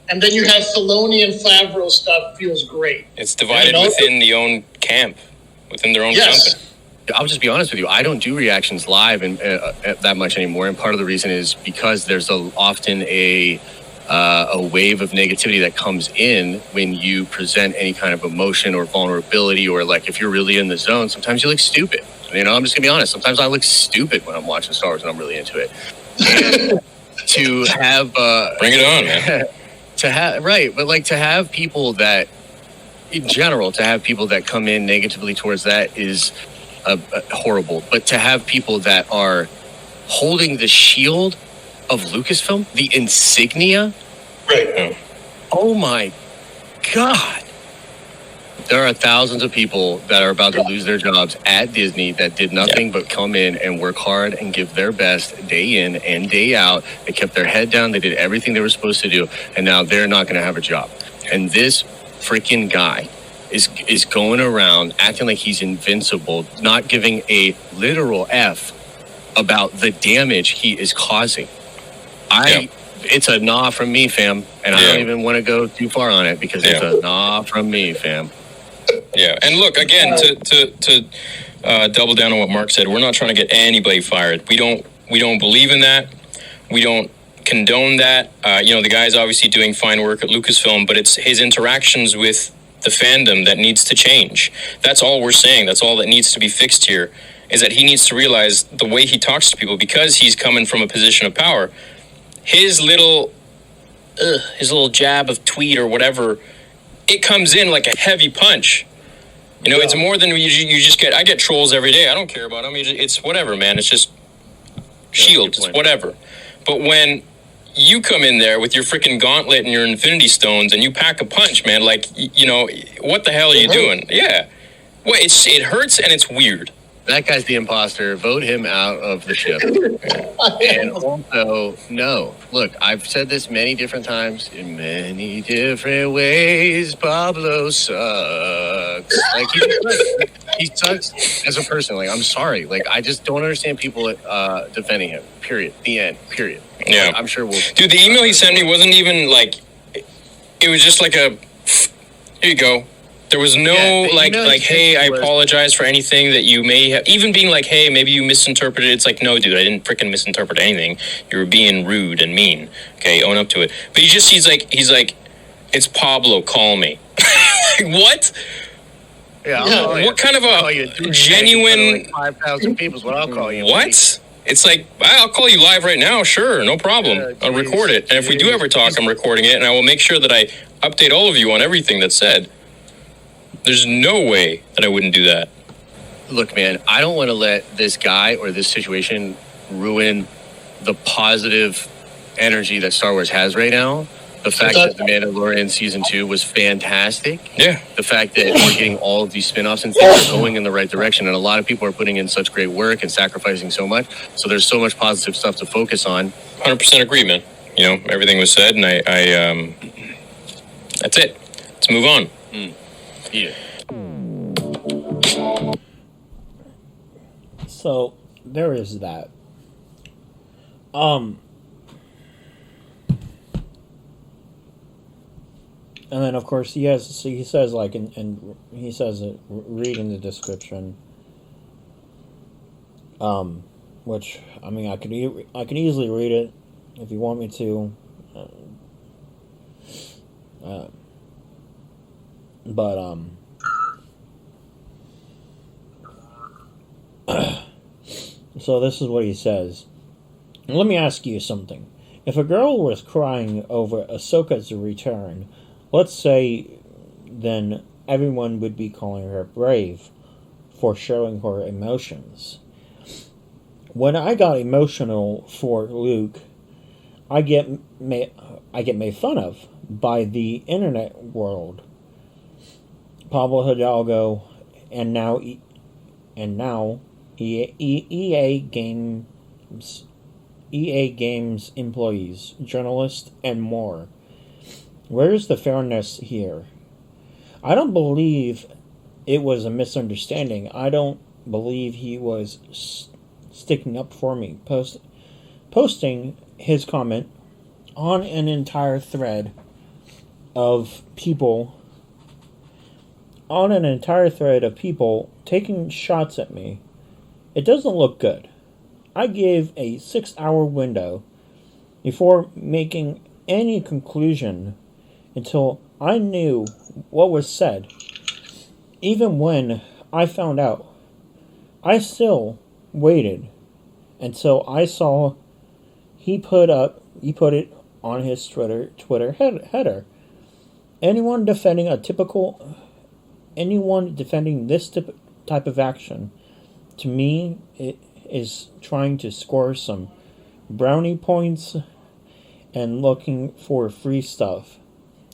And then you have Filoni and Favreau stuff feels great. It's divided within the own camp, within their own company. I'll just be honest with you. I don't do reactions live and that much anymore. And part of the reason is because there's often a wave of negativity that comes in when you present any kind of emotion or vulnerability, or like if you're really in the zone, sometimes you look stupid. You know, I'm just gonna be honest. Sometimes I look stupid when I'm watching Star Wars and I'm really into it. And to have bring it on, man. To have people that, in general, to have people that come in negatively towards that is horrible. But to have people that are holding the shield of Lucasfilm, the insignia, right? Oh my God! There are thousands of people that are about to lose their jobs at Disney that did nothing but come in and work hard and give their best day in and day out. They kept their head down. They did everything they were supposed to do, and now they're not going to have a job. And this freaking guy is going around acting like he's invincible, not giving a literal F about the damage he is causing. It's a nah from me, fam. And I don't even want to go too far on it because it's a nah from me, fam. Yeah, and look, again, to double down on what Mark said, we're not trying to get anybody fired. We don't believe in that. We don't condone that. The guy's obviously doing fine work at Lucasfilm, but it's his interactions with the fandom that needs to change. That's all we're saying. That's all that needs to be fixed here, is that he needs to realize the way he talks to people, because he's coming from a position of power, his little jab of tweet or whatever, it comes in like a heavy punch. You know, it's more than you just get. I get trolls every day. I don't care about them. It's whatever, man. It's just shield. It's whatever. But when you come in there with your freaking gauntlet and your infinity stones and you pack a punch, man, like, what the hell are you doing? Yeah. Well, it hurts and it's weird. That guy's the imposter. Vote him out of the ship. And also, no. Look, I've said this many different times in many different ways. Pablo sucks. Like, he sucks as a person. Like, I'm sorry. Like, I just don't understand people defending him. Period. The end. Period. Yeah. Like, I'm sure we'll... Dude, the email he sent me wasn't even like... It was just like a... Here you go. There was no, hey, I apologize for anything that you may have... Even being like, hey, maybe you misinterpreted. It's like, no, dude, I didn't freaking misinterpret anything. You were being rude and mean. Okay, own up to it. But he's like, it's Pablo, call me. What? Yeah. What kind of a genuine... 5,000 people is what I'll call you. What? It's like, I'll call you live right now, sure, no problem. I'll record it. And if we do ever talk, I'm recording it, and I will make sure that I update all of you on everything that's said. There's no way that I wouldn't do that. Look, man, I don't want to let this guy or this situation ruin the positive energy that Star Wars has right now. The fact that The Mandalorian Season 2 was fantastic. Yeah. The fact that we're getting all of these spin-offs and things are going in the right direction. And a lot of people are putting in such great work and sacrificing so much. So there's so much positive stuff to focus on. 100% agree, man. Everything was said, and I that's it. Let's move on. Yeah. So there is that. And then of course he says like and he says it, read in the description. Which I mean I can easily read it if you want me to. So this is what he says. Let me ask you something. If a girl was crying over Ahsoka's return, let's say, then everyone would be calling her brave. for showing her emotions. When I got emotional for Luke, I get made fun of by the internet world. Pablo Hidalgo, and now EA Games employees, journalists, and more. Where's the fairness here? I don't believe it was a misunderstanding. I don't believe he was sticking up for me. Posting his comment on an entire thread of people taking shots at me. It doesn't look good. I gave a 6-hour window before making any conclusion until I knew what was said. Even when I found out, I still waited until I saw he put it on his Twitter header. Anyone defending this type of action, to me, it is trying to score some brownie points and looking for free stuff.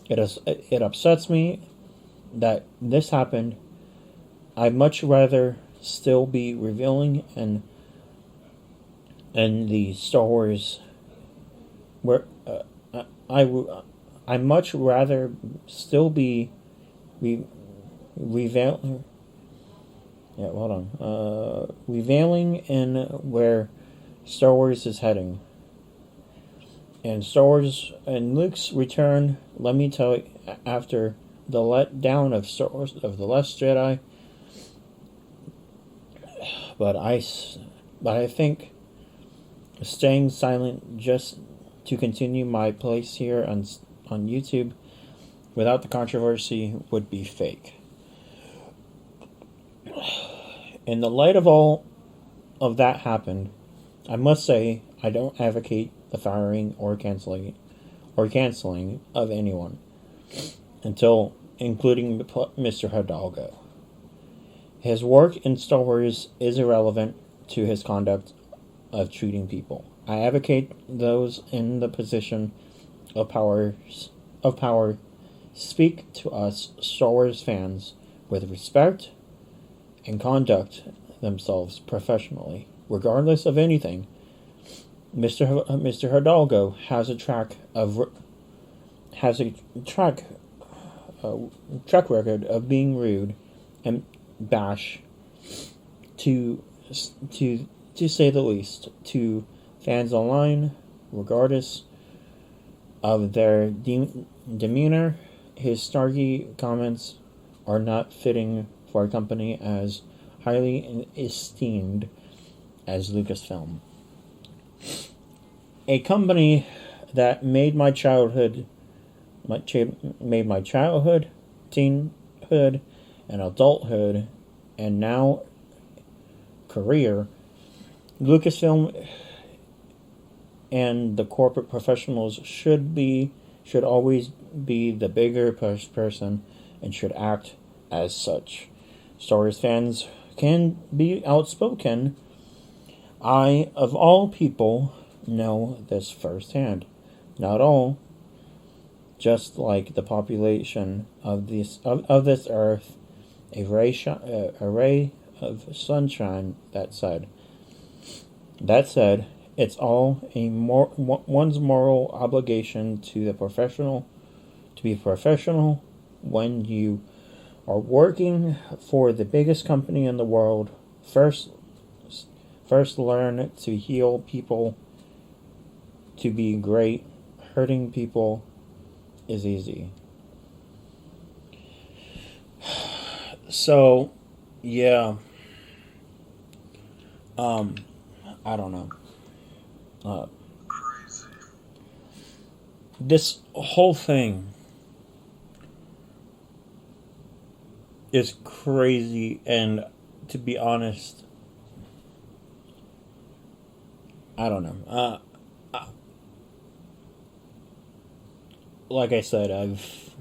It upsets me that this happened. I'd much rather still be revealing and the Star Wars where I much rather still be revealing in where Star Wars is heading. And Star Wars and Luke's return, let me tell you, after the letdown of Star Wars of The Last Jedi, but I think staying silent just to continue my place here on YouTube without the controversy would be fake. In the light of all of that happened, I must say I don't advocate the firing or canceling of anyone, including Mr. Hidalgo. His work in Star Wars is irrelevant to his conduct of treating people. I advocate those in the position of power speak to us Star Wars fans with respect and conduct themselves professionally, regardless of anything. Mr. Hidalgo has a track record of being rude and bash, to say the least, to fans online, regardless of their demeanor. His snarky comments are not fitting for a company as highly esteemed as Lucasfilm. A company that made my childhood, teenhood, and adulthood, and now career. Lucasfilm and the corporate professionals should always be the bigger person and should act as such. Star Wars fans can be outspoken. I, of all people, know this firsthand. Not all, just like the population of this earth, a ray of sunshine. That said, it's all one's moral obligation to be professional when you are working for the biggest company in the world. First learn to heal people to be great. Hurting people is easy. So, yeah. I don't know. This whole thing is crazy, and to be honest, I don't know. Like I said, I've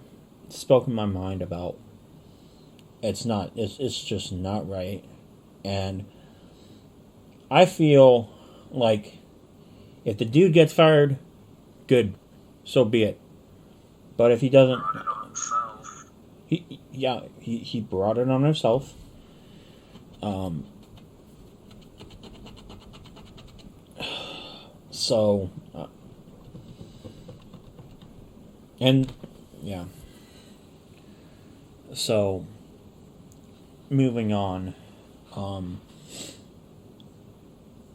spoken my mind about it's just not right. And I feel like if the dude gets fired, good, so be it. But if he doesn't, he brought it on himself. So, and yeah. So, moving on.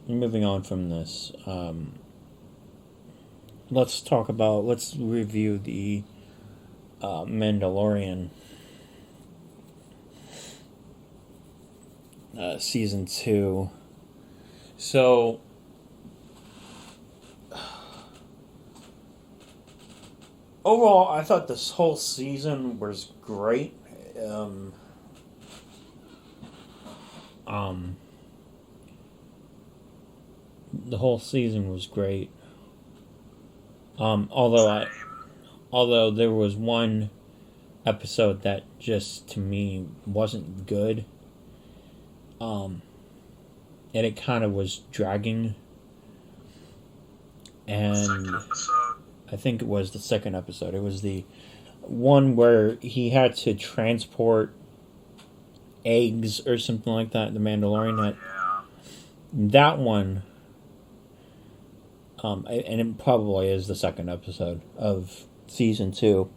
Moving on from this. Let's review the Mandalorian season 2. So, overall, I thought this whole season was great. The whole season was great. Although there was one episode that just to me wasn't good. And it kind of was dragging. And I think it was the second episode. It was the one where he had to transport eggs or something like that. The Mandalorian had that one. And it probably is the second episode of season 2.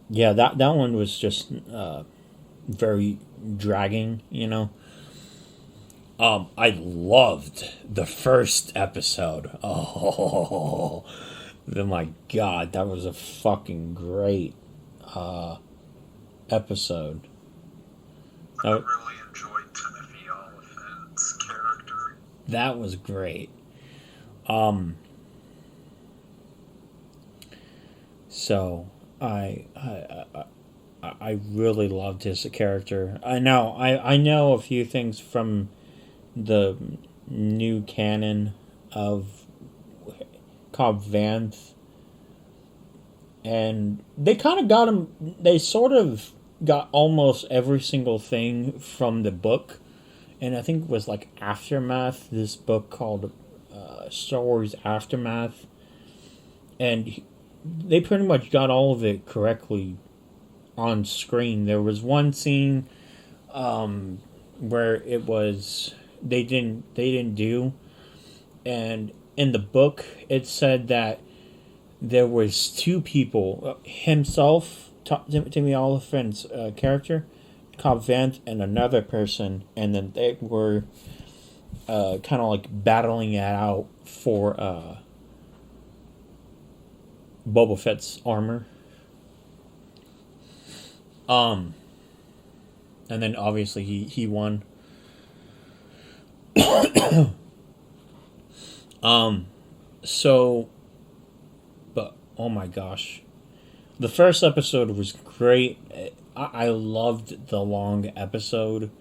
Yeah, that one was just very dragging, you know. I loved the first episode. Oh my god, that was a fucking great episode. I really enjoyed Timothy Oliphant's character. That was great. So I really loved his character. I know a few things from the new canon of Cobb Vanth, and they kind of got him. They sort of got almost every single thing from the book, and I think it was like Aftermath. This book called Star Wars Aftermath, and they pretty much got all of it correctly on screen. There was one scene where it was they didn't do, and in the book it said that there was two people, himself, Timothy Oliphant's character, Cobb Vanth, and another person, and then they were kind of like battling it out for Boba Fett's armor. And then obviously he won. So, but oh my gosh, the first episode was great. I loved the long episode,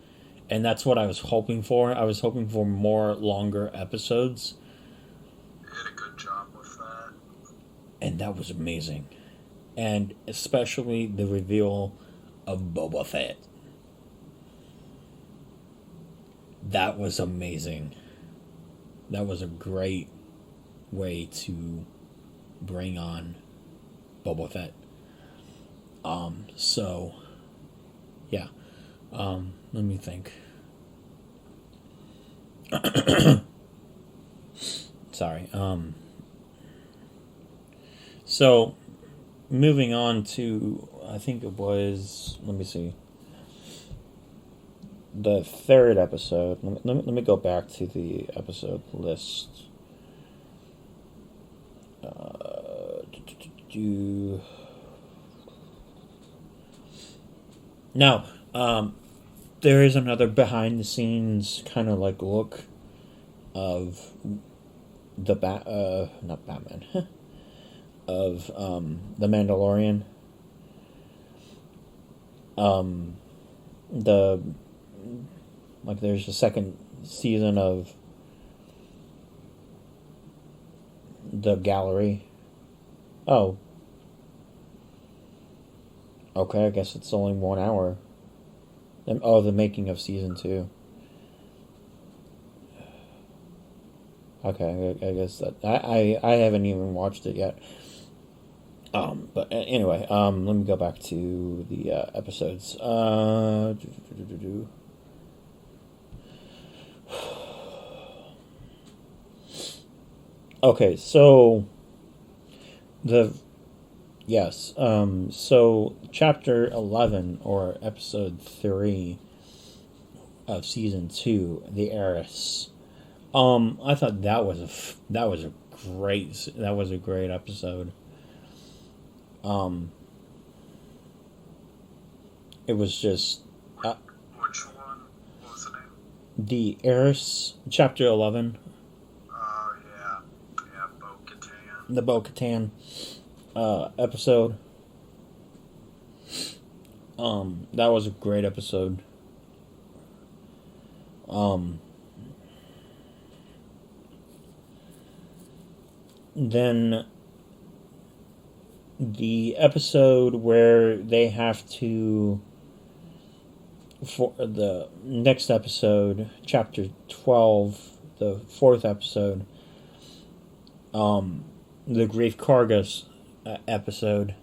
and that's what I was hoping for. I was hoping for more longer episodes. You did a good job with that. And that was amazing. And especially the reveal of Boba Fett. That was amazing. That was a great way to bring on Boba Fett. So, yeah. Let me think. Sorry. So, moving on to, I think it was, let me see, the third episode. Let me go back to the episode list. Now, there is another behind the scenes kind of like look of the not Batman of the Mandalorian. There's a second season of the gallery. Oh. Okay, I guess it's only 1 hour. Oh, the making of season 2. Okay, I guess that I haven't even watched it yet. But anyway, let me go back to the episodes. Okay, so so chapter 11 or episode 3 of season 2, the heiress. I thought that was a great episode. It was just Which one? What was the name? the heiress, chapter 11, Oh, yeah. Yeah, Bo-Katan. the Bo-Katan episode. That was a great episode. Then the episode where they have to, for the next episode, chapter 12, the 4th episode, the Grief Kargas episode,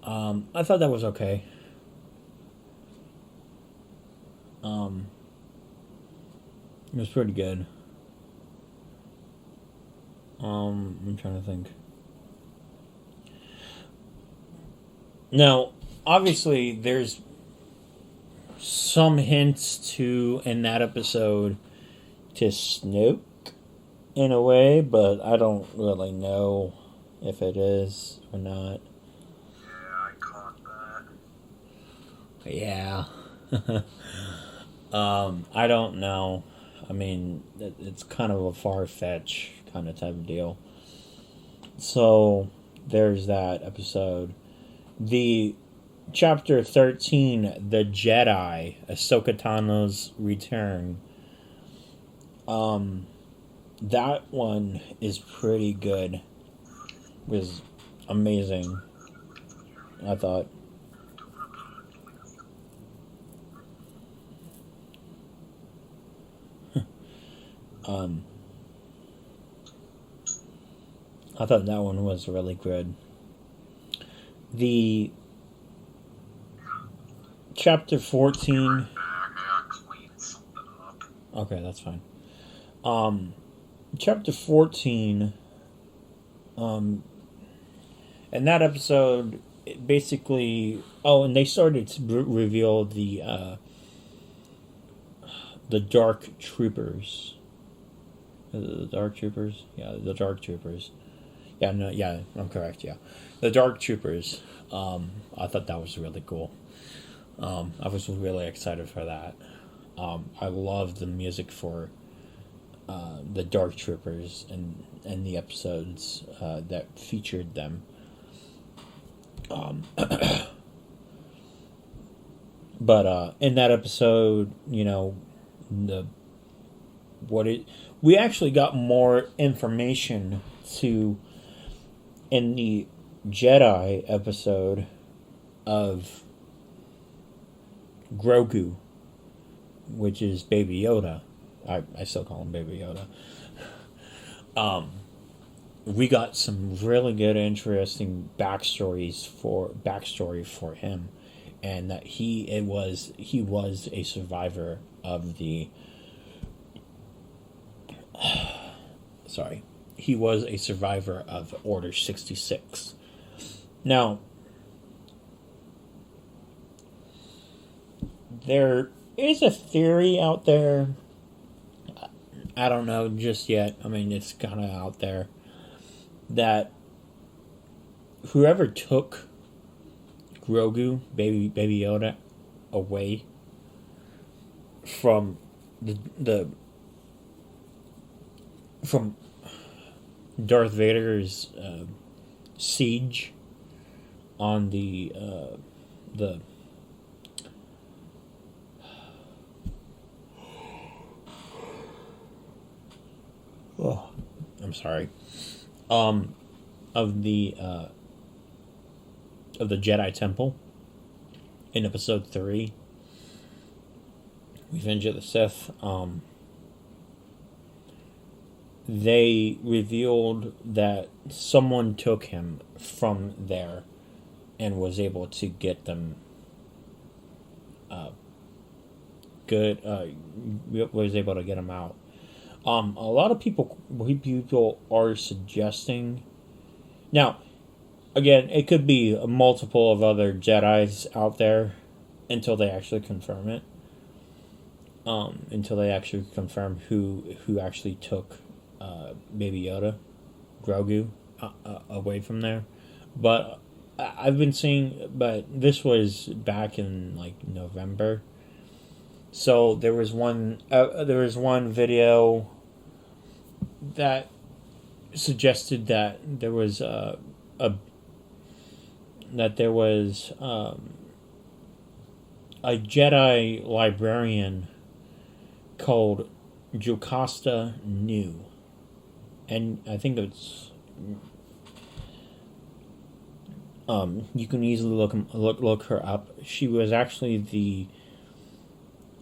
I thought that was okay. It was pretty good. I'm trying to think. Now, obviously, there's some hints to, in that episode, to Snoke, in a way, but I don't really know if it is or not. Yeah, I caught that. Yeah. I don't know. I mean, it's kind of a far-fetched kind of type of deal. So, there's that episode. The chapter 13, The Jedi, Ahsoka Tano's Return. That one is pretty good. It was amazing, I thought. I thought that one was really good. The chapter 14. Okay, that's fine. Chapter 14. In that episode, it basically. Oh, and they started to reveal the Dark Troopers. The Dark Troopers? Yeah, the Dark Troopers. Yeah, no, yeah, I'm correct, yeah. The Dark Troopers. I thought that was really cool. I was really excited for that. I love the music for the Dark Troopers and the episodes that featured them. But in that episode, we actually got more information in the Jedi episode of Grogu, which is Baby Yoda. I still call him Baby Yoda. We got some really good, interesting backstory for him, and that he was a survivor of the. Sorry, he was a survivor of Order 66. Now, there is a theory out there. I don't know just yet. I mean, it's kind of out there that whoever took Grogu, Baby Yoda, away from from Darth Vader's siege on the oh, I'm sorry. Of the the Jedi Temple in episode 3, Revenge of the Sith. They revealed that someone took him from there and was able to get them was able to get him out. A lot of people are suggesting. Now, again, it could be a multiple of other Jedis out there until they actually confirm it. Until they actually confirm who actually took Baby Yoda, Grogu, away from there. But I've been seeing, but this was back in like November. So there was one video that suggested that there was a Jedi librarian called Jocasta Nu, and I think it's you can easily look her up. She was actually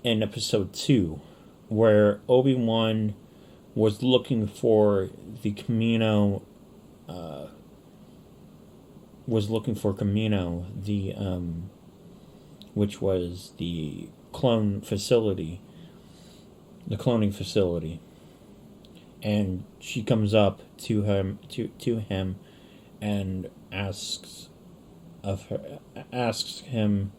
in episode 2, where Obi-Wan was looking for the Camino, which was the cloning facility, and she comes up to him and asks him.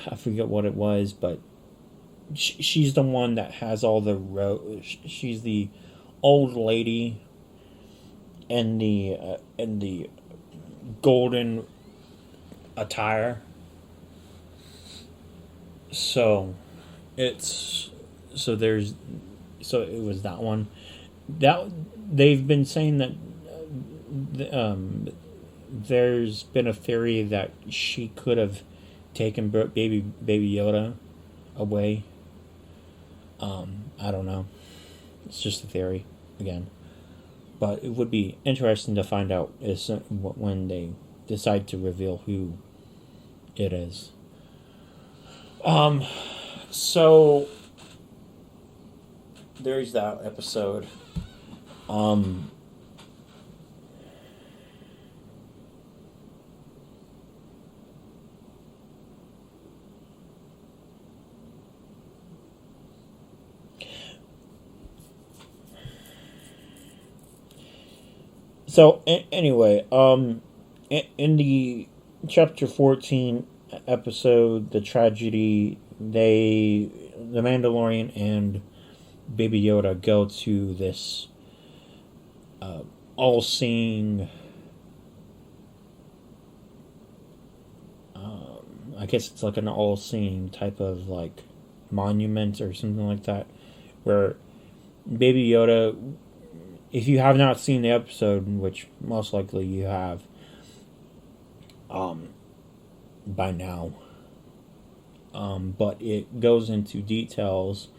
I forget what it was, but she's the one that has all the she's the old lady in the golden attire. So it was that one. That they've been saying that there's been a theory that she could have taken baby Yoda away. I don't know. It's just a theory again, but it would be interesting to find out when they decide to reveal who it is. So there's that episode. So anyway, in the chapter 14 episode, the tragedy, the Mandalorian and Baby Yoda go to this all-seeing, I guess it's like an all-seeing type of like monument or something like that, where Baby Yoda, if you have not seen the episode, which most likely you have by now, but it goes into details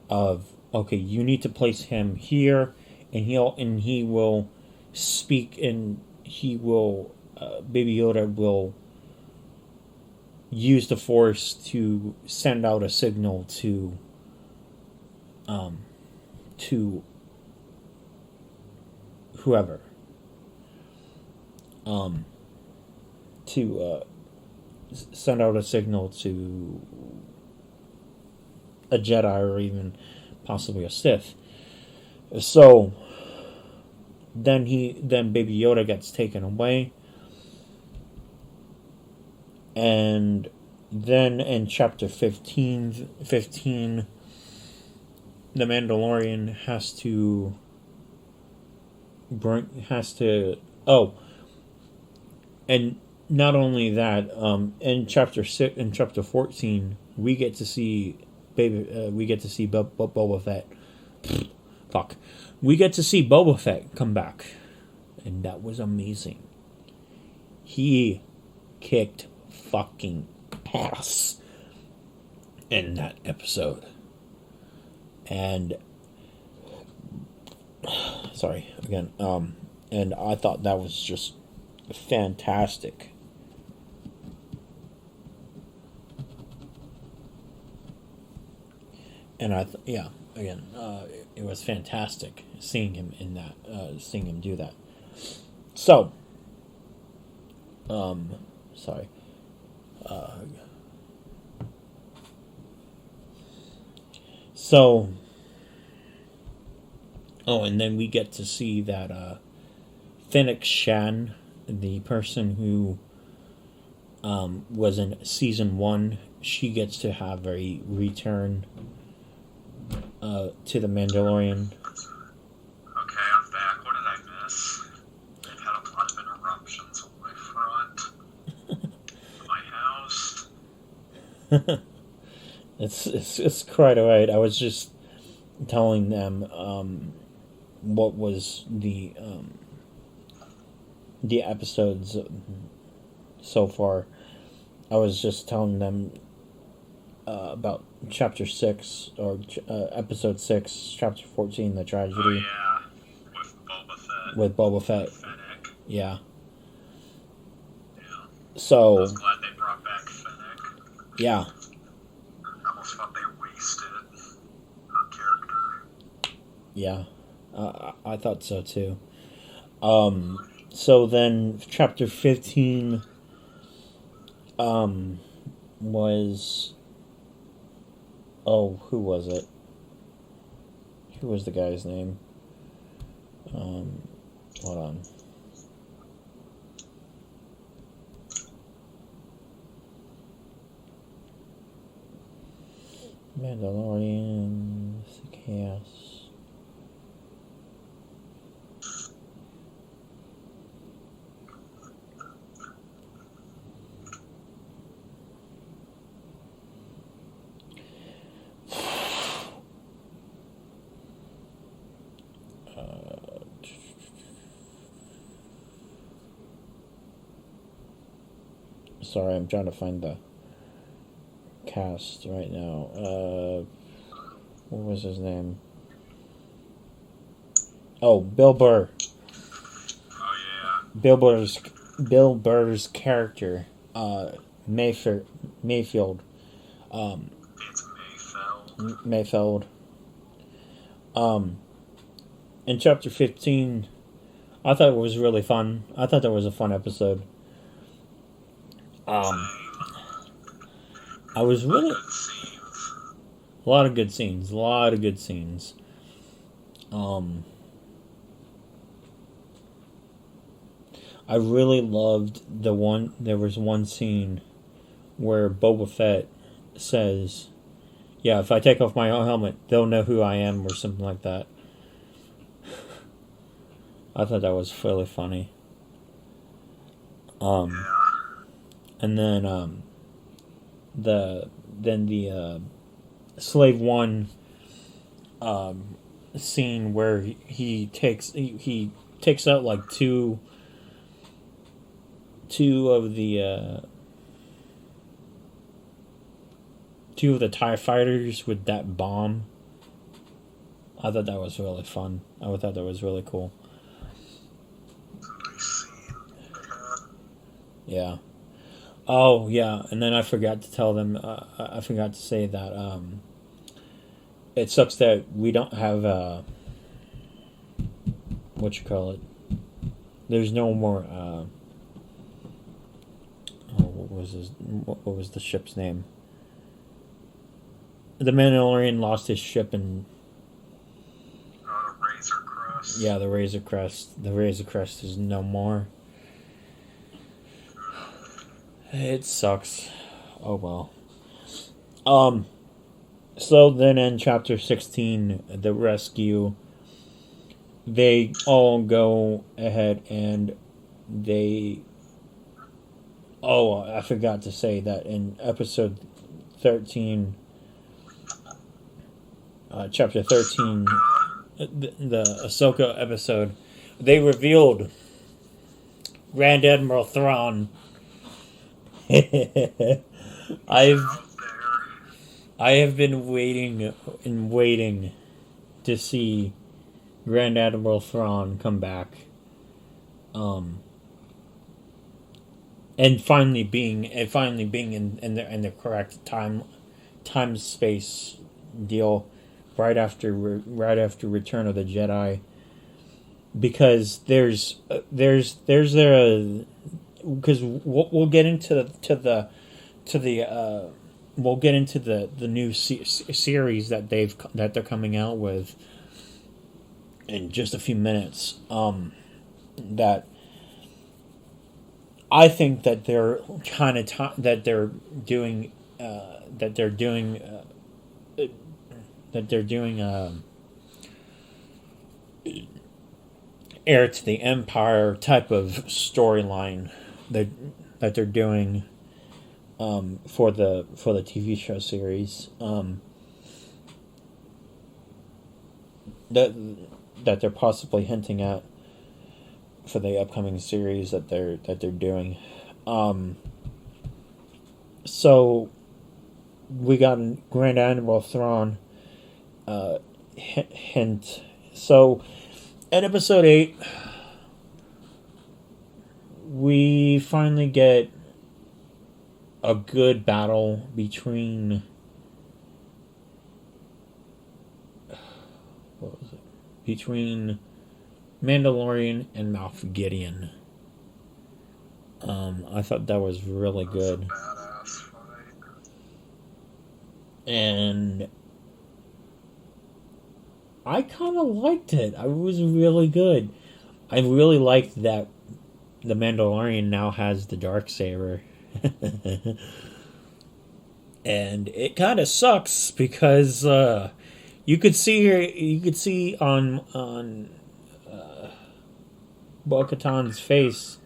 of, okay, you need to place him here, and he will speak, and he will Baby Yoda will use the Force to send out a signal to whoever, to send out a signal to a Jedi or even possibly a Sith. So then Baby Yoda gets taken away, and then in chapter 15, the Mandalorian has to and not only that, in chapter 14 we get to see Boba Fett. Fuck. We get to see Boba Fett come back, and that was amazing. He kicked fucking ass in that episode. And sorry again. And I thought that was just fantastic. And again, it was fantastic seeing him in that, seeing him do that. So, sorry. And then we get to see that Fennec Shan, the person who was in season 1, she gets to have a return to the Mandalorian. Okay, I'm back. What did I miss? They've had a lot of interruptions on my front. My house. It's quite alright. I was just telling them what was the episodes so far. I was just telling them about chapter 6 or episode 6, chapter 14, the tragedy. Oh, yeah. With Boba Fett. Fennec. Yeah. Yeah. So. I was glad they brought back Fennec. Yeah. I almost thought they wasted her character. Yeah. I thought so too. So then chapter 15 was, who was it? Who was the guy's name? Hold on. Mandalorian, Chaos. Sorry, I'm trying to find the cast right now. What was his name? Oh, Bill Burr. Oh, yeah. Bill Burr's character, Mayfield. It's Mayfeld. Mayfeld. In chapter 15, I thought it was really fun. I thought that was a fun episode. I was really... A lot of good scenes. I really loved there was one scene where Boba Fett says, yeah, if I take off my helmet, they'll know who I am, or something like that. I thought that was really funny. And then the Slave One scene where he takes out like two of the TIE fighters with that bomb. I thought that was really fun. I thought that was really cool. Yeah. Oh, yeah, and then I forgot to tell them, I forgot to say that, it sucks that we don't have, there's no more, what was the ship's name? The Mandalorian lost his ship and... Razor Crest. Yeah, the Razor Crest. The Razor Crest is no more. It sucks. Oh well. So then in chapter 16, the rescue, they all go ahead and they... Oh, I forgot to say that in episode 13, chapter 13, the Ahsoka episode, they revealed Grand Admiral Thrawn. I have been waiting to see Grand Admiral Thrawn come back. And finally being in the correct time space deal right after Return of the Jedi, because there's a, because we'll get into the we'll get into the new series that they're coming out with in just a few minutes. That I think that they're kind of that they're doing heir to the Empire type of storyline that they're doing for the TV show series, that they're possibly hinting at for the upcoming series that they're doing. So we got a Grand Admiral Thrawn hint. So in episode 8, we finally get a good battle between, what was it? Between Mandalorian and Moff Gideon. I thought that was really good. And I kind of liked it. It was really good. I really liked that the Mandalorian now has the Darksaber. And it kind of sucks because you could see on Bo-Katan's face,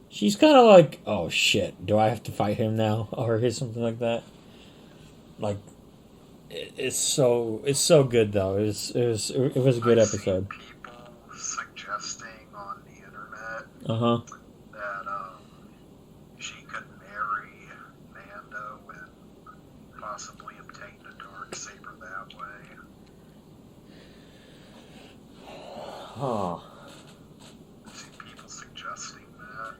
she's kind of like, oh shit, do I have to fight him now, or something like that. Like, it's so good though. It was a good episode. People suggesting on the internet Uh-huh. that she could marry Mando and possibly obtain the Darksaber that way. Huh. I see people suggesting that.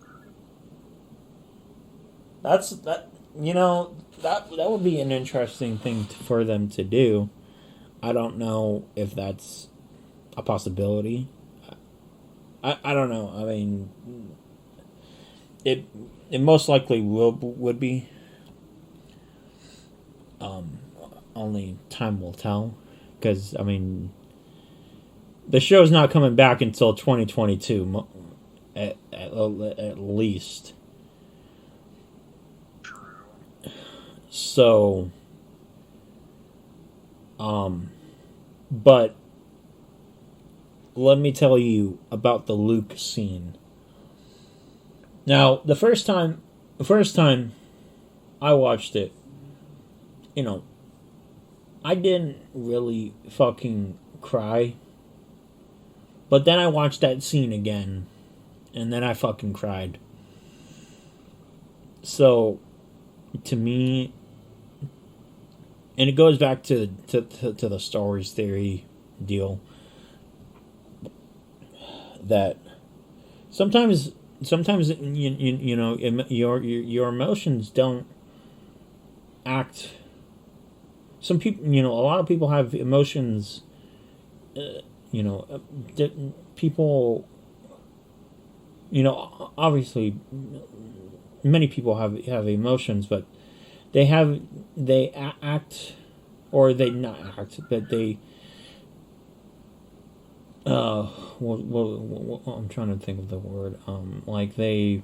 That would be an interesting thing for them to do. I don't know if that's a possibility. I don't know. I mean, it most likely would be. Only time will tell, because I mean, the show's not coming back until 2022 at least. So, but let me tell you about the Luke scene. Now, the first time I watched it, I didn't really fucking cry. But then I watched that scene again, and then I fucking cried. So, to me, and it goes back to the Star Wars theory deal, that sometimes your emotions don't act. Some people, a lot of people have emotions. People, obviously, many people have emotions, but they act, or they not act, but they. I'm trying to think of the word. Like they.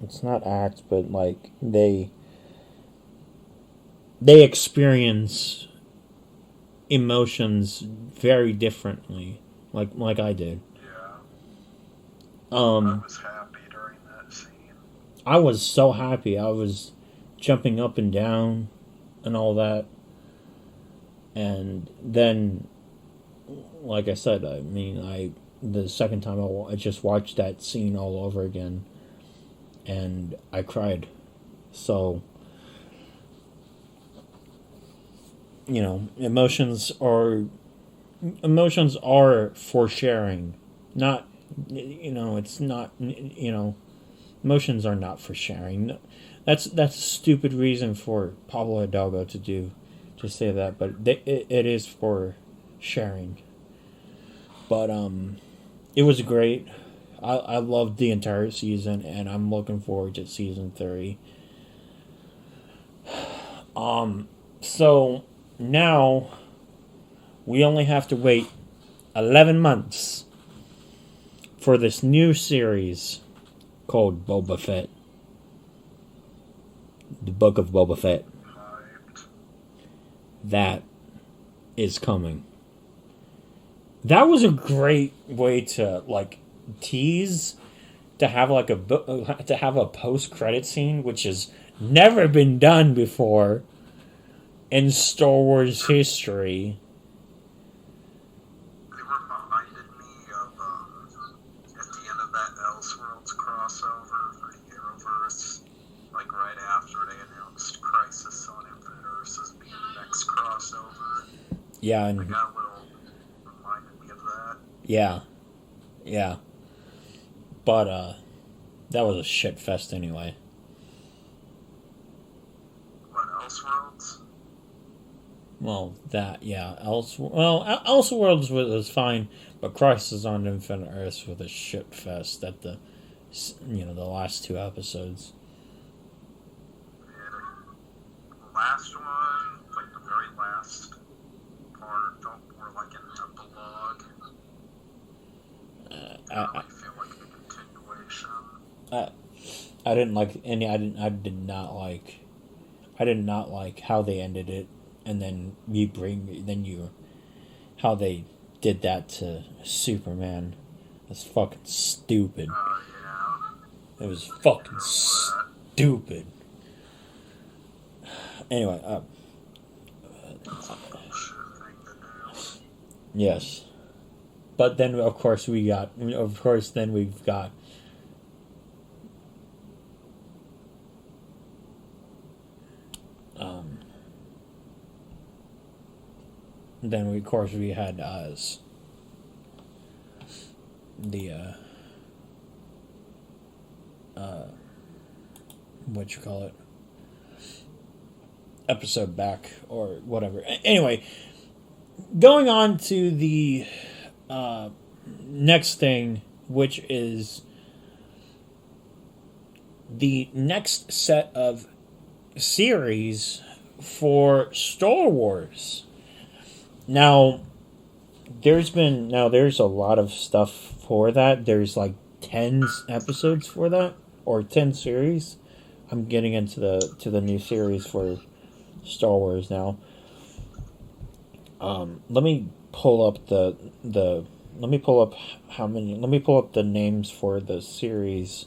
It's not act, but like they experience emotions very differently, like I did. Yeah. I was happy during that scene. I was so happy. I was jumping up and down and all that. And then, like I said, I mean, the second time I just watched that scene all over again, and I cried. So, emotions are emotions are for sharing, not, it's not, emotions are not for sharing. That's a stupid reason for Pablo Hidalgo to say that, but it is for sharing. But it was great. I loved the entire season, and I'm looking forward to season 3. So now we only have to wait 11 months for this new series called Boba Fett. The Book of Boba Fett. That is coming. That was a great way to tease, to have a post-credit scene, which has never been done before in Star Wars history. It reminded me of at the end of that Elseworlds crossover for the Arrowverse, right after they announced Crisis on Infinite Earths as being the next crossover. Yeah, and They got a little reminded me of that. yeah. But that was a shit fest anyway. What, Elseworlds? Well, Elseworlds was fine, but Crisis on Infinite Earths was a shit fest at the last 2 episodes. Yeah. The last one, the very last part, felt more like an epilogue. I feel like a continuation. I didn't like any. I did not like how they ended it, and then how they did that to Superman. That's fucking stupid. Yeah. It was fucking stupid. Anyway, That's a bullshit thing to do. yes, but then of course we've got then we had the what you call it, episode back or whatever. Anyway, going on to the next thing, which is the next set of series for Star Wars. Now, there's a lot of stuff for that. There's 10 episodes for that, or 10 series. I'm getting into the new series for Star Wars now. Let me pull up the names for the series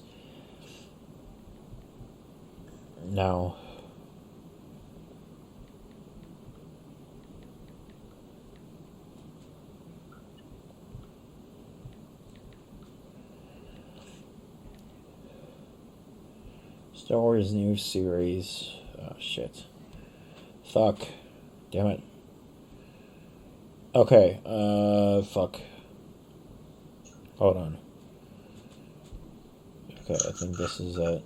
now. Star Wars new series. Oh, shit. Fuck. Damn it. Okay, fuck. Hold on. Okay, I think this is it.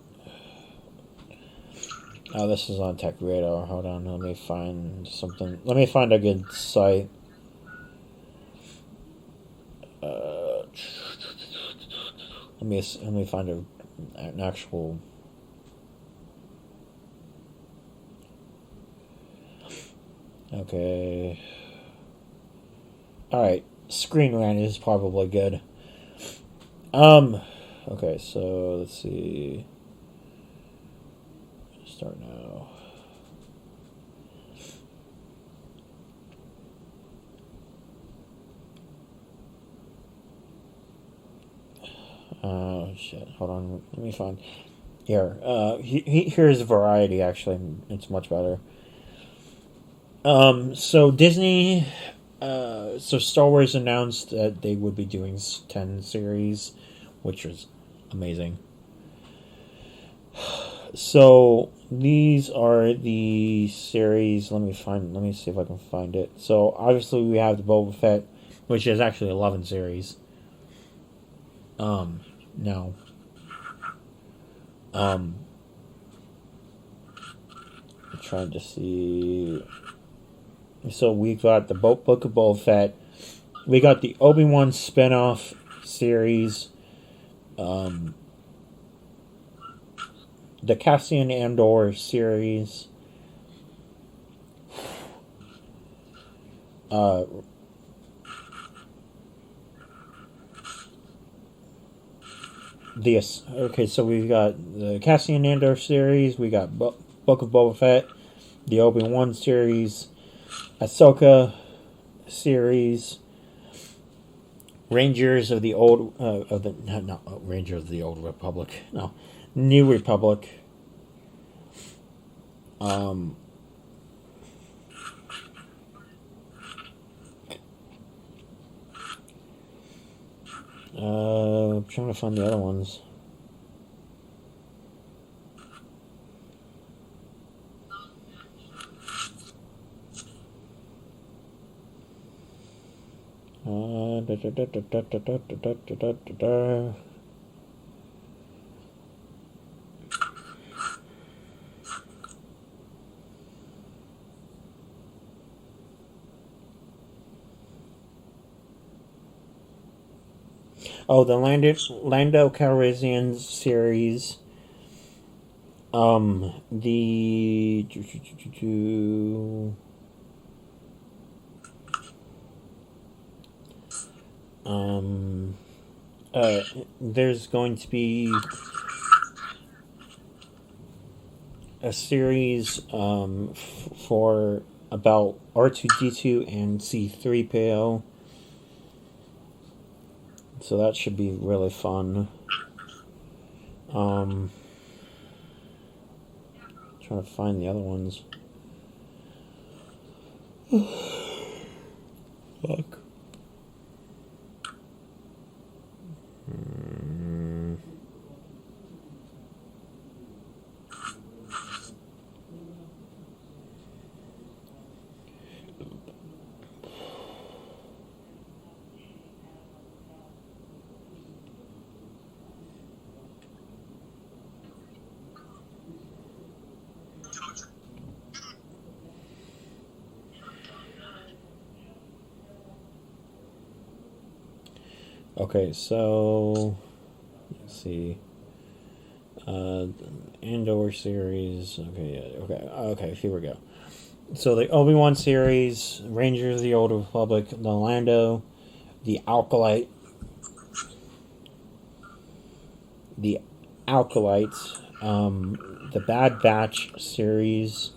Oh, this is on Tech Radar. Hold on, let me find something. Let me find a good site. Let me find an actual... Okay. Alright. Screen Rant is probably good. Okay, so let's see. Start now. Oh, shit. Hold on. Let me find... Here. Here's Variety, actually. It's much better. So Disney... so Star Wars announced that they would be doing 10 series, which was amazing. So these are the series. Let me see if I can find it. So obviously we have the Boba Fett which is actually 11 series. No. I'm trying to see. So we got the Book of Boba Fett. We got the Obi-Wan spin-off series. The Cassian Andor series. Okay, so we've got the Cassian Andor series. We got Book of Boba Fett, the Obi-Wan series, Ahsoka series, Rangers of the Old Rangers of the Old Republic. No, New Republic. I'm trying to find the other ones. Oh, the Lando Calrissian series. There's going to be a series for about R2D2 and C3PO. So that should be really fun. Trying to find the other ones. Fuck. Okay, so let's see. Andor series. Okay, here we go. So the Obi-Wan series, Rangers of the Old Republic, the Lando, the Acolyte, the Bad Batch series,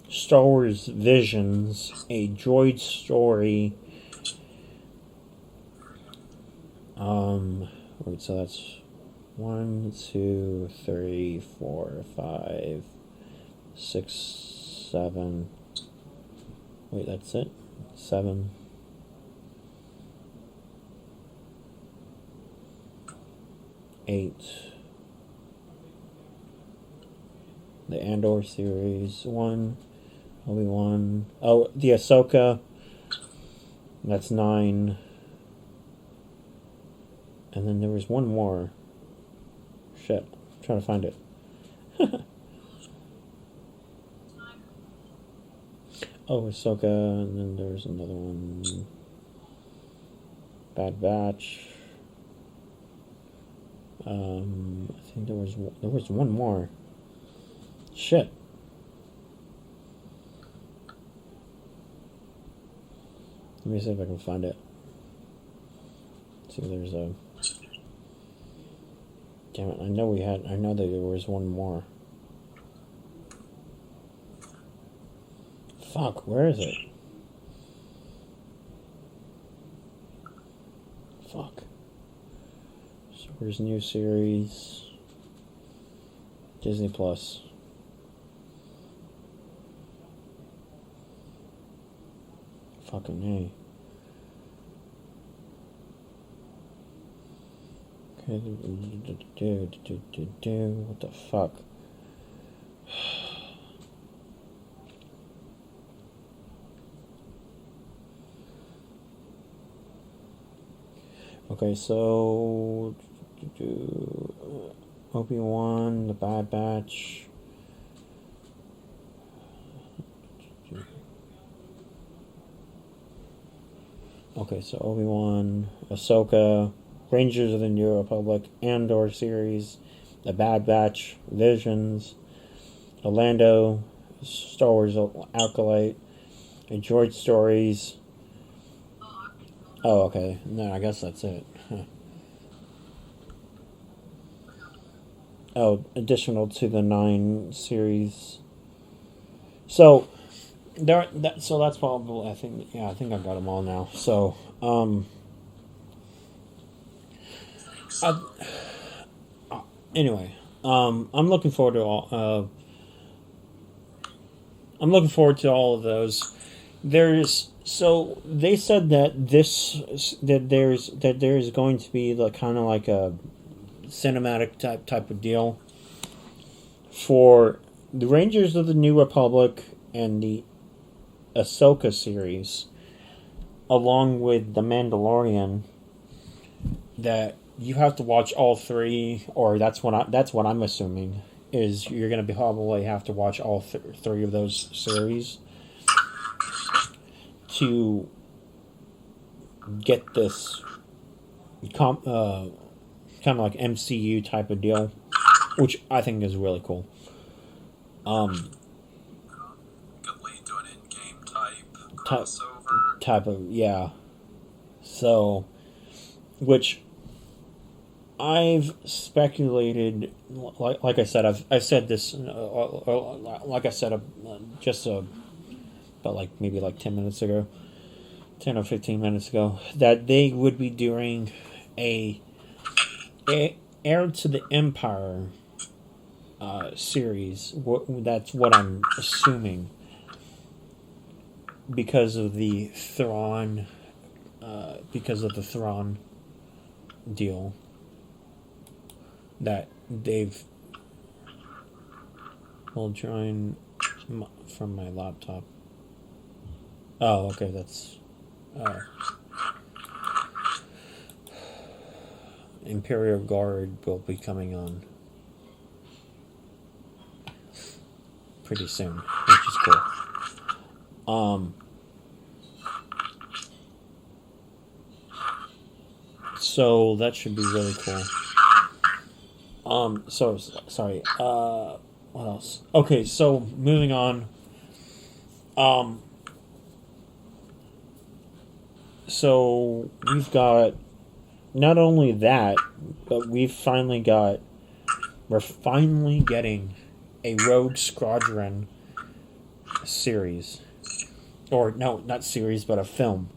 Star Wars Visions, A Droid Story. Wait, so that's 1, 2, 3, 4, 5, 6, 7. Wait, that's it? 7. 8. The Andor series 1. Obi-Wan. Oh, the Ahsoka. That's 9. And then there was one more. Shit. I'm trying to find it. Oh, Ahsoka, and then there's another one. Bad Batch. I think there was one more. Shit. Let me see if I can find it. See if there's a... Damn it, I know that there was one more. Fuck, where is it? Fuck. So where's new series? Disney Plus. Fucking hey. Okay, what the fuck? Okay, so Obi-Wan, The Bad Batch. Okay, so Obi-Wan, Ahsoka, Rangers of the New Republic, Andor series, The Bad Batch, Visions, Orlando, Star Wars Acolyte, and Droid Stories. Oh, okay. No, I guess that's it. Huh. Oh, additional to the 9 series. So so that's probably, I think I got them all now. So anyway, I'm looking forward to all. I'm looking forward to all of those. So they said that there's going to be like kind of like a cinematic type of deal for the Rangers of the New Republic and the Ahsoka series, along with the Mandalorian. That you have to watch all 3, or that's what I'm assuming is you're going to probably have to watch all 3 of those series to get this kind of like MCU type of deal, which I think is really cool. Could lead to an in-game crossover. Type of, yeah. So, which I've speculated, like I said, I've said this, like I said, just about like maybe like 10 minutes ago, 10 or 15 minutes ago, that they would be doing a Heir to the Empire series. That's what I'm assuming, because of the Thrawn, deal that they've. I'll join from my laptop. Oh, okay, that's Imperial Guard will be coming on pretty soon, which is cool. So that should be really cool. So sorry. What else? Okay, so moving on. So we've got not only that, but we're finally getting a Rogue Squadron series. Or no, not series, but a film.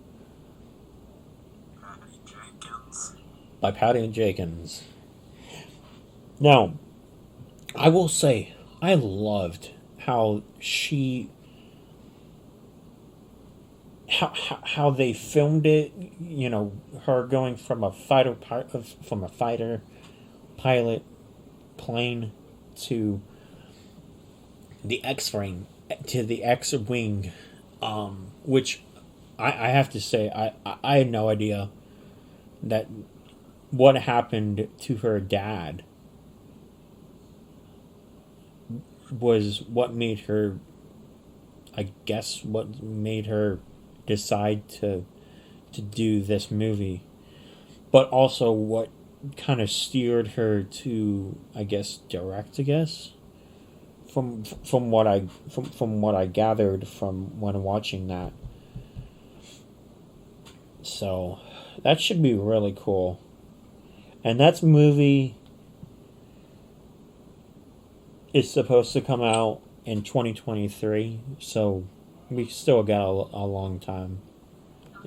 By Patty Jenkins. Now, I will say, I loved how how they filmed it. You know, her going from a fighter pilot plane to the X-wing, which I have to say I had no idea that what happened to her dad was what made her, I guess, what made her decide to do this movie, but also what kind of steered her to, I guess, direct. From what I gathered from when watching that. So that should be really cool. And that movie is supposed to come out in 2023, so we still got a long time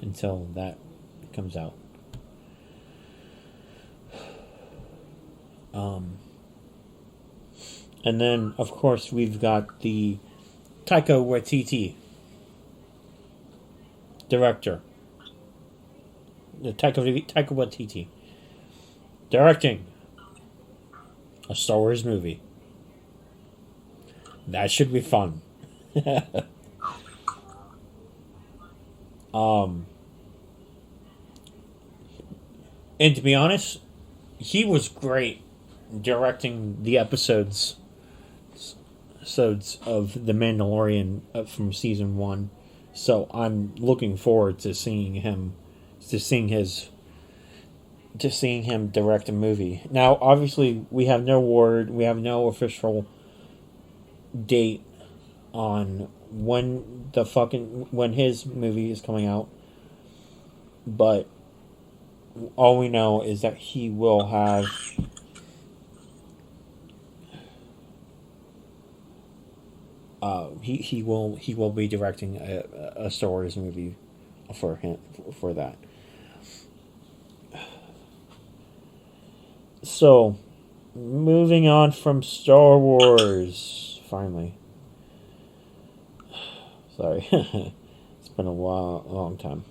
until that comes out. And then, of course, we've got the Taika Waititi director. The Taika Waititi directing a Star Wars movie. That should be fun. And to be honest, he was great directing the episodes of The Mandalorian from season 1. So I'm looking forward to seeing him direct a movie. Now, obviously, we have no official date on when his movie is coming out. But all we know is that he will have he will be directing a Star Wars movie for that. So, moving on from Star Wars, finally. Sorry, it's been a long time.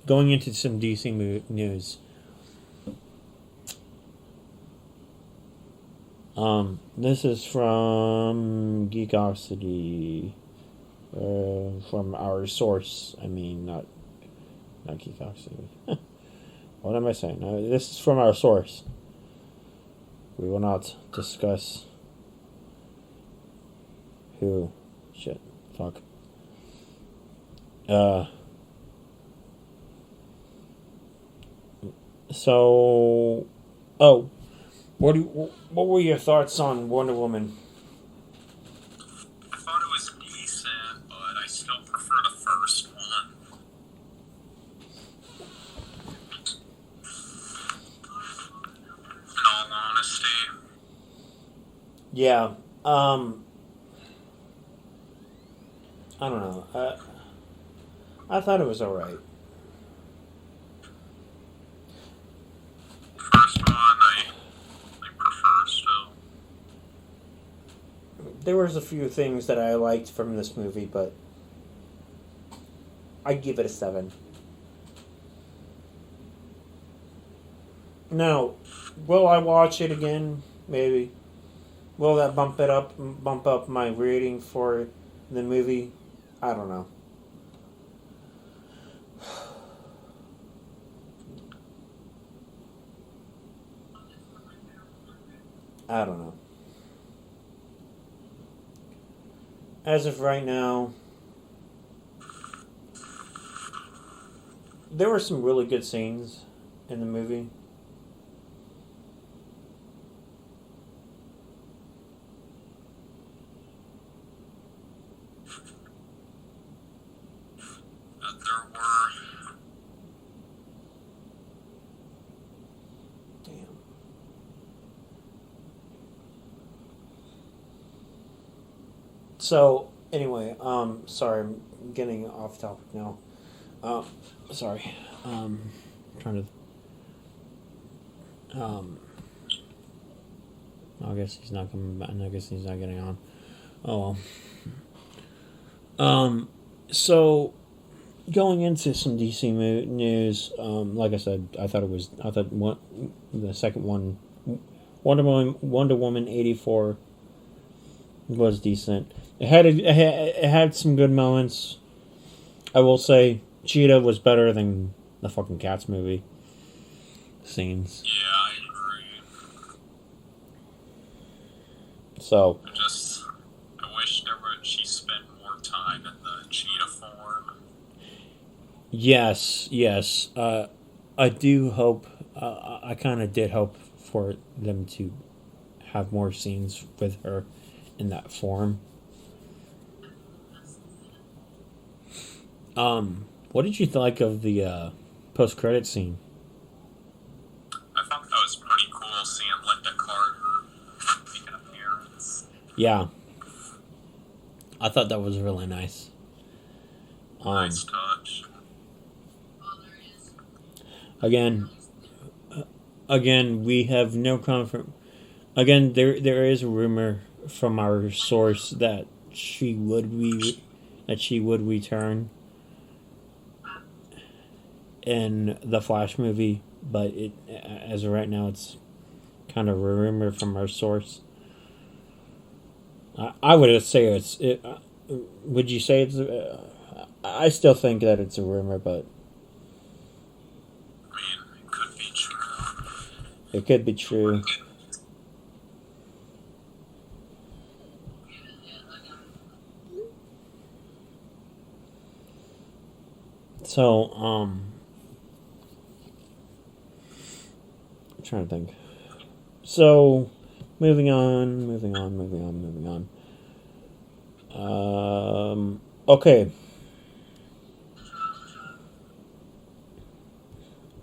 Going into some DC news. This is from Geekosity, from our source. I mean, not Geekosity. What am I saying? This is from our source. We will not discuss who. Shit. Fuck. So, what were your thoughts on Wonder Woman? I thought it was decent, but I still prefer the first one. In all honesty. Yeah. I don't know. I thought it was alright. First one, I prefer still. There was a few things that I liked from this movie, but I'd give it a 7. Now, will I watch it again? Maybe. Will that bump up my rating for the movie? I don't know. I don't know. As of right now, there were some really good scenes in the movie. There were. Damn. So, anyway, sorry, I'm getting off topic now. Sorry. Trying to. I guess he's not coming back. I guess he's not getting on. Oh well. So, going into some DC news, like I said, I thought the second one, Wonder Woman 84, was decent. It had some good moments. I will say, Cheetah was better than the fucking Cats movie scenes. Yeah, I agree. So. I wish she spent more time in the cheetah form. Yes. I do hope. I kind of did hope for them to have more scenes with her in that form. What did you think of the post-credit scene? I thought that was pretty cool seeing Linda Carter make an appearance. Yeah. I thought that was really nice. Nice touch. Again, we have no confirm. Again, there is a rumor from our source that she would return in the Flash movie, but as of right now, it's kind of a rumor from our source. I would say would you say it's? I still think that it's a rumor, but It could be true. So, I'm trying to think. So, moving on. Okay.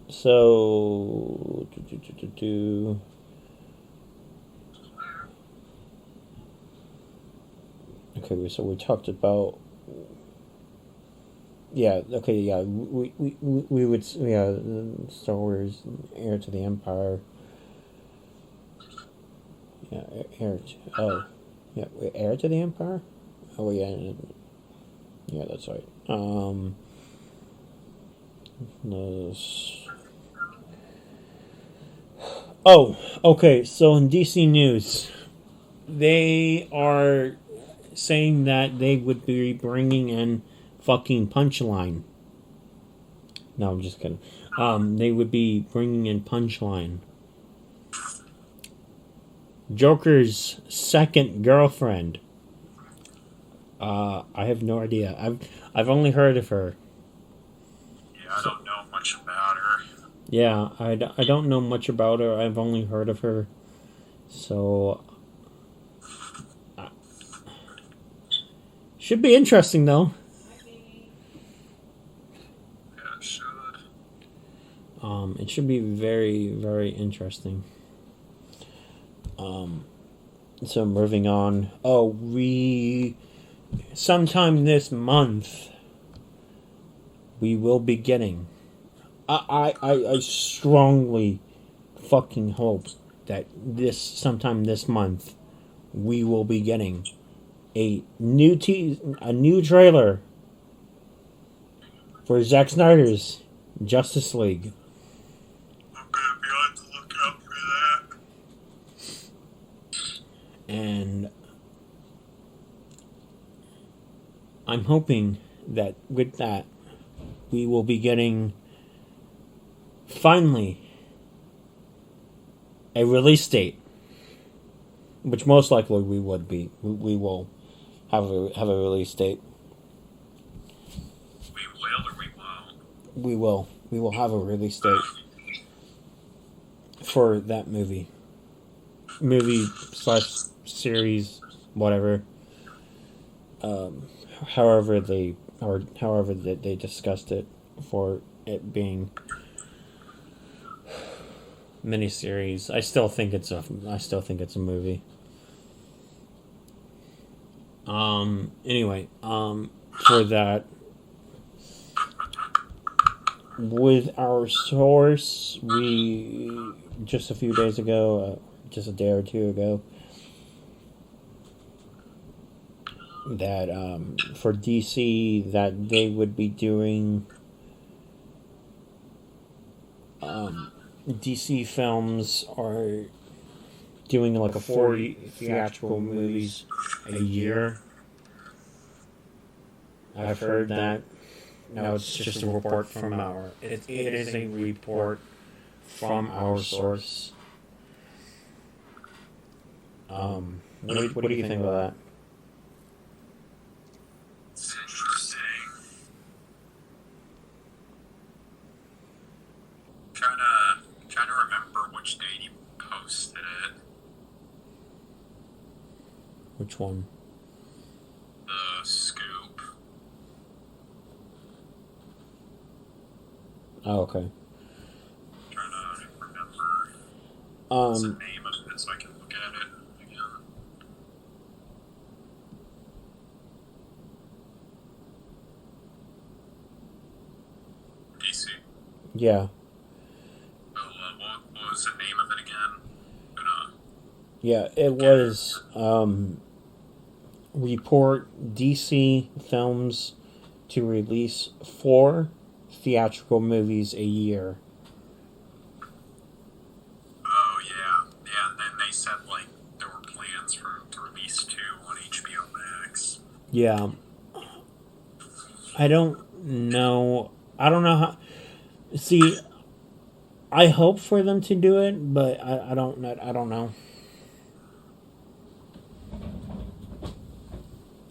So, okay, so we talked about, yeah, okay, yeah, we would, yeah, Star Wars, Heir to the Empire, yeah, yeah, Heir to the Empire? Oh, yeah, that's right. Oh, okay, so in DC News, they are saying that they would be bringing in fucking Punchline. No, I'm just kidding. They would be bringing in Punchline, Joker's second girlfriend. I have no idea. I've only heard of her. Yeah, I don't know much about her. Yeah, I don't know much about her. I've only heard of her. So, should be interesting though. Yeah, it should. It should be very, very interesting. So moving on. Oh, sometime this month we will be getting. I strongly fucking hope that sometime this month we will be getting a new trailer for Zack Snyder's Justice League. I'm gonna be on the lookout for that. And I'm hoping that with that we will be getting finally a release date, which most likely we would be. We will have a release date. We will or we won't? We will. We will have a release date for that movie / series, whatever. However they discussed it, for it being miniseries. I still think it's a movie. Anyway, for that, with our source, we just a few days ago, just a day or two ago, that for DC, that they would be doing DC films are doing like a 40 theatrical movies a year. I've heard that. No, it's just a report from our. It is a report from our source. What do you think about that? It's interesting. Trying to remember which date he posted it. Which one? The scoop. Oh, okay. Trying to remember what's the name of it so I can look at it again. DC. Yeah. What was the name of it again? Yeah, it was report DC films to release 4 theatrical movies a year. Oh yeah, and then they said like there were plans to release 2 on HBO Max. Yeah, I don't know how. See, I hope for them to do it, but I don't know. I don't know.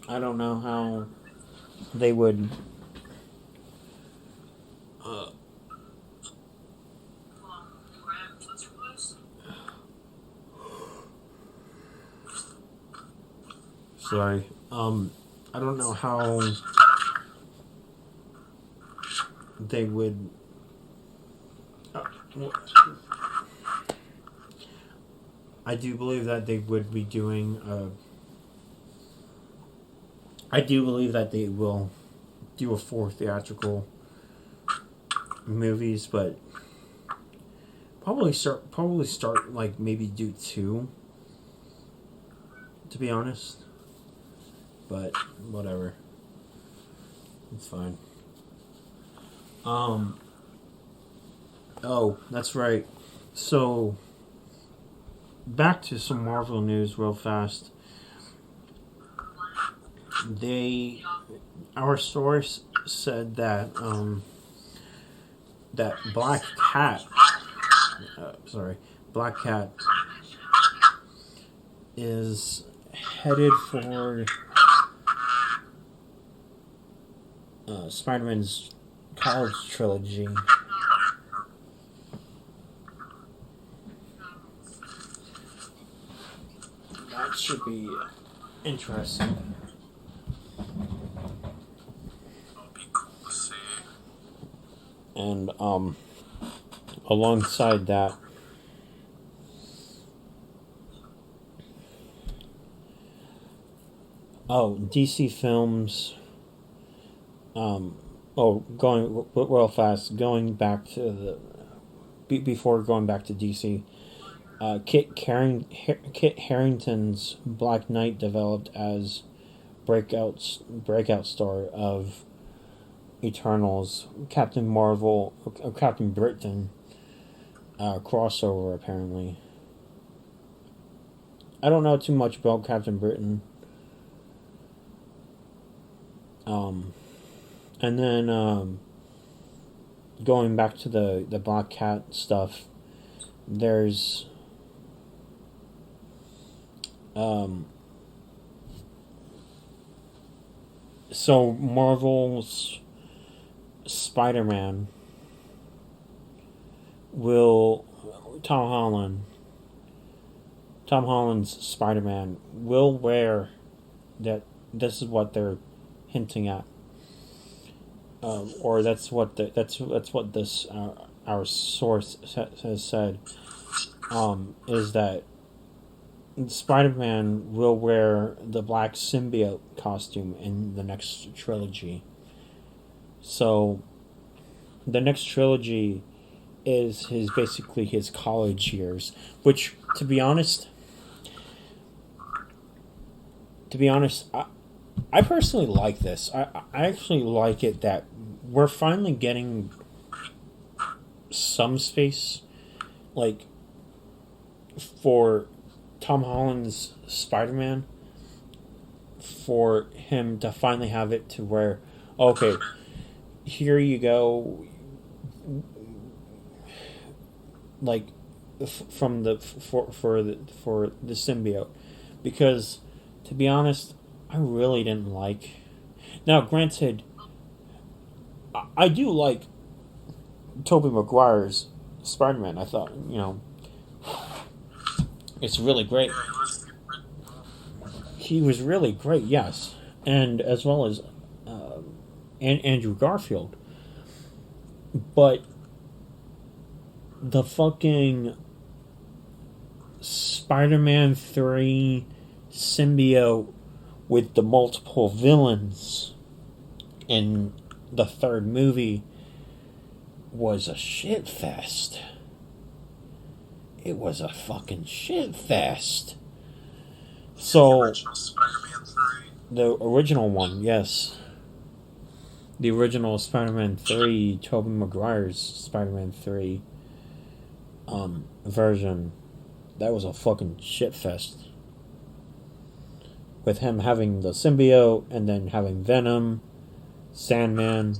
I don't know how they would. Sorry. I don't know how they would. I do believe that they would be doing. I do believe that they will do a 4 theatrical movies, but probably start like maybe do 2. To be honest, but whatever, it's fine. Oh, that's right. So, back to some Marvel news real fast. Our source said that that Black Cat is headed for Spider-Man's college trilogy. That should be interesting. It'll be cool to see. And alongside that, DC Films. Going real fast. Going back to before going back to DC. Kit Harington's Black Knight developed as breakout star of Eternals, Captain Marvel, Captain Britain crossover apparently. I don't know too much about Captain Britain. And then going back to the Black Cat stuff, there's so Marvel's Spider-Man will Tom Holland's Spider-Man will wear that. This is what they're hinting at, or that's what this our source has said. Is that Spider-Man will wear the black symbiote costume in the next trilogy. So, the next trilogy is basically his college years, which, to be honest, I personally like this. I actually like it that we're finally getting some space, like, for Tom Holland's Spider-Man, for him to finally have it to where, okay, here you go, like, from the for the symbiote, because to be honest, I really didn't like. Now, granted, I do like Tobey Maguire's Spider-Man. I thought, it's really great. He was really great, yes, and as well as Andrew Garfield. But the fucking Spider-Man 3 symbiote with the multiple villains in the third movie was a shit fest. It was a fucking shit fest. So, The original Spider-Man 3. the original one, yes. The original Spider-Man 3, Tobey Maguire's Spider-Man 3 version, that was a fucking shit fest. With him having the symbiote and then having Venom, Sandman,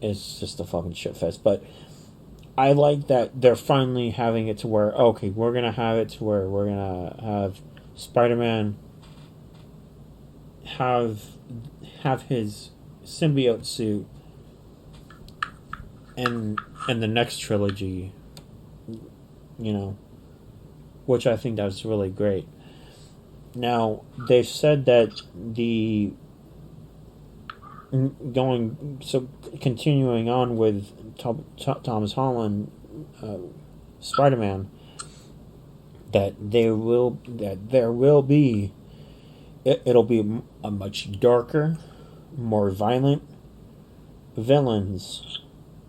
it's just a fucking shit fest. But I like that they're finally having it to where, okay, we're gonna have it to where we're gonna have Spider-Man have his symbiote suit and the next trilogy, you know, which I think that's really great. Now they've said that continuing on with Thomas Holland, Spider-Man, that there will be it'll be a much darker, more violent villains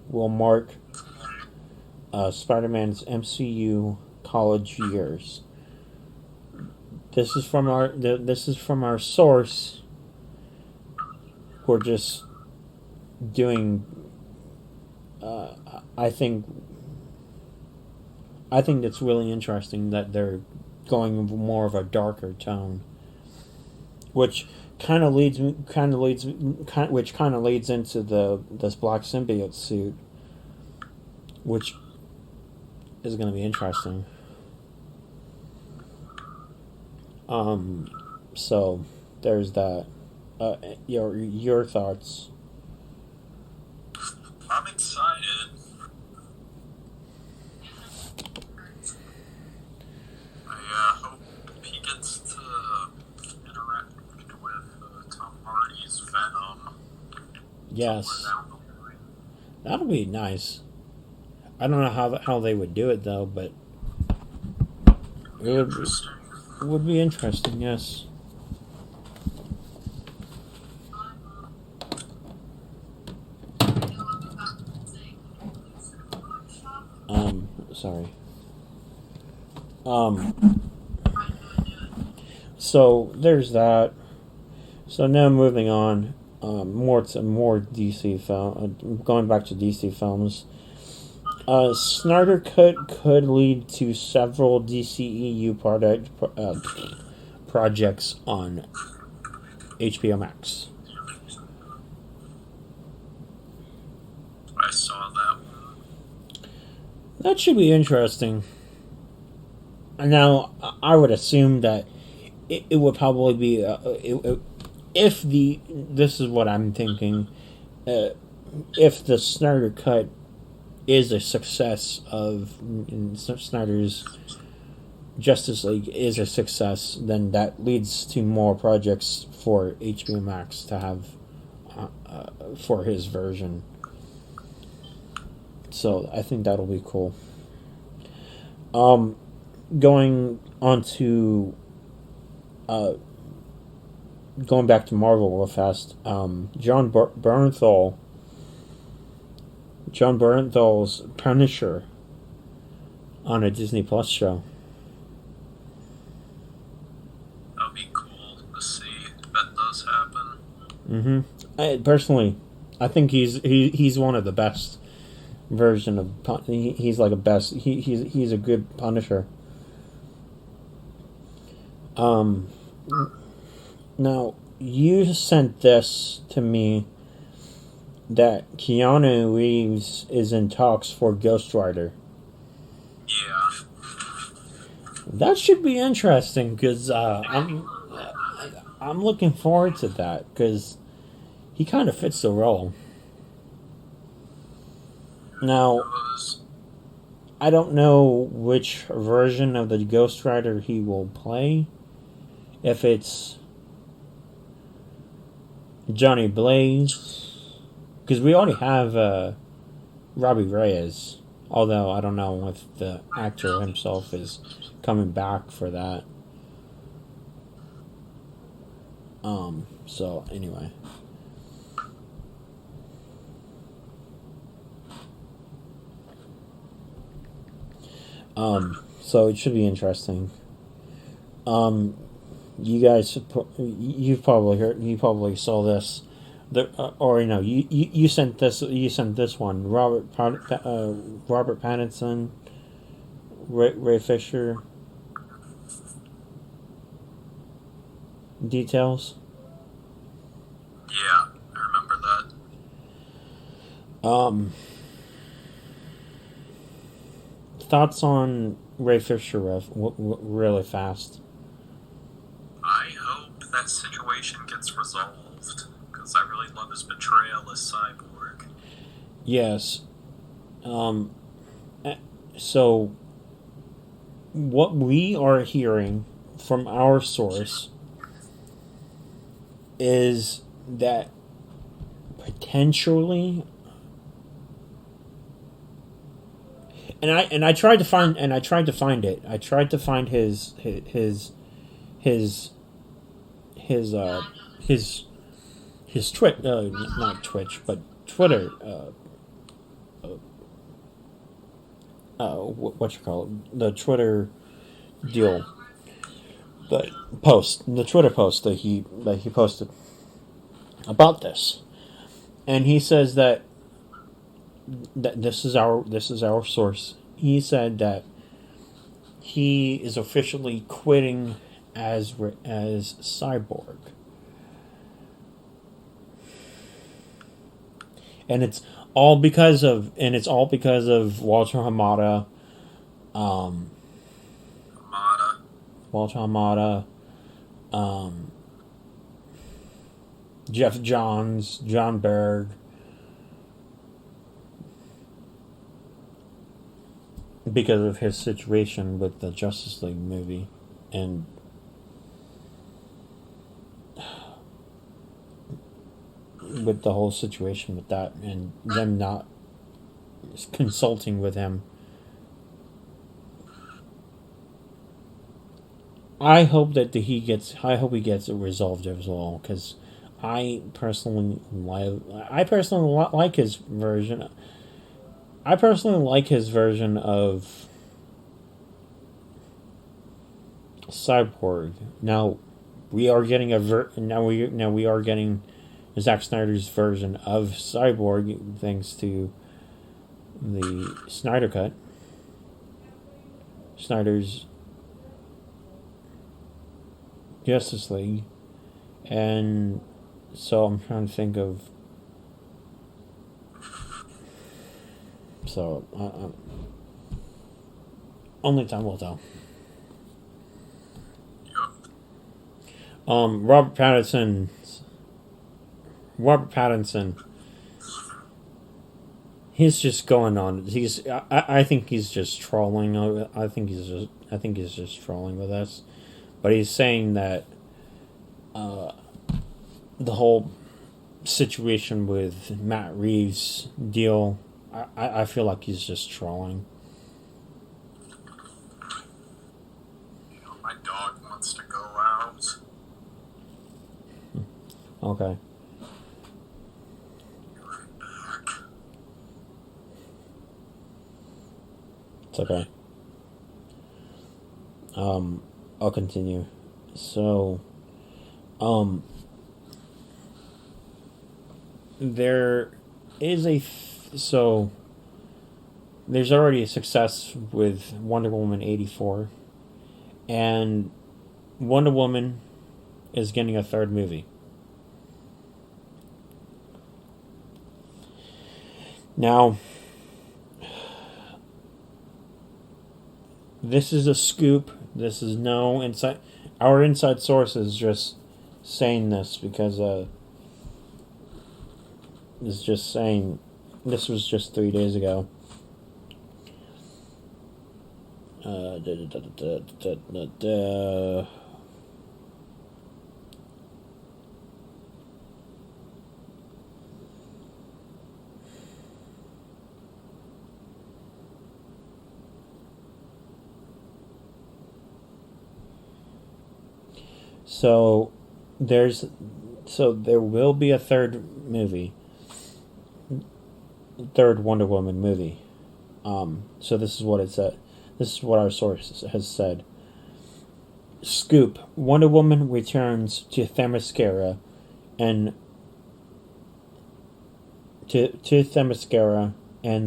will mark Spider-Man's MCU college years. This is from our source. We're just doing. I think it's really interesting that they're going more of a darker tone, which kind of leads into this black symbiote suit, which is going to be interesting. So there's that. Your thoughts? I'm excited. I hope he gets to interact with Tom Hardy's Venom. Yes, that'll be nice. I don't know how they would do it though, but it would be interesting. Yes. Sorry. So there's that. So now moving on, more DC film. Going back to DC films. Snyder could lead to several DCEU projects on HBO Max. I saw that one. That should be interesting. Now, I would assume that it would probably be this is what I'm thinking. If the Snyder Cut is a success of Snyder's Justice League is a success, then that leads to more projects for HBO Max to have for his version. So I think that'll be cool. Going on to going back to Marvel real fast. John Bernthal's Punisher on a Disney Plus show. That'd be cool to see if that does happen. Personally, I think he's one of the best version of he's like a best he's a good Punisher. Now you sent this to me that Keanu Reeves is in talks for Ghost Rider. Yeah. That should be interesting because I'm looking forward to that because he kind of fits the role. Now, I don't know which version of the Ghost Rider he will play. If it's Johnny Blaze, because we already have Robbie Reyes. Although I don't know if the actor himself is coming back for that. So anyway. So it should be interesting. You guys, you probably saw this, you sent this one. Robert Pattinson, Ray Fisher. Details. Yeah, I remember Thoughts on Ray Fisher really fast? I hope that situation gets resolved, because I really love his betrayal as Cyborg. Yes. So, what we are hearing from our source is that potentially, and I tried to find it. I tried to find his Twitch, not Twitch, but Twitter. What you call it? The Twitter deal. The Twitter post that he posted about this, and he says that this is our source. He said that he is officially quitting as Cyborg, and it's all because of Walter Hamada. Walter Hamada, Jeff Johns, John Berg, because of his situation with the Justice League movie, and with the whole situation with that, and them not consulting with him. I hope he gets it resolved as well, because I personally like his version. I personally like his version of Cyborg. Now we are getting we are getting Zack Snyder's version of Cyborg, thanks to the Snyder Cut. Snyder's Justice League, and so I'm trying to think of. So only time will tell. Robert Pattinson. He's just going on. I think he's just trolling. I think he's just trolling with us. But he's saying that the whole situation with Matt Reeves deal, I feel like he's just trolling. My dog wants to go out. Okay. It's okay. I'll continue. So, there is there's already a success with Wonder Woman 84, and Wonder Woman is getting a third movie. Now, this is a scoop. This is no inside. Our inside source is just saying this because is just saying this was just 3 days ago. So there will be a third Wonder Woman movie. So this is what it said. This is what our source has said. Scoop: Wonder Woman returns to themyscira and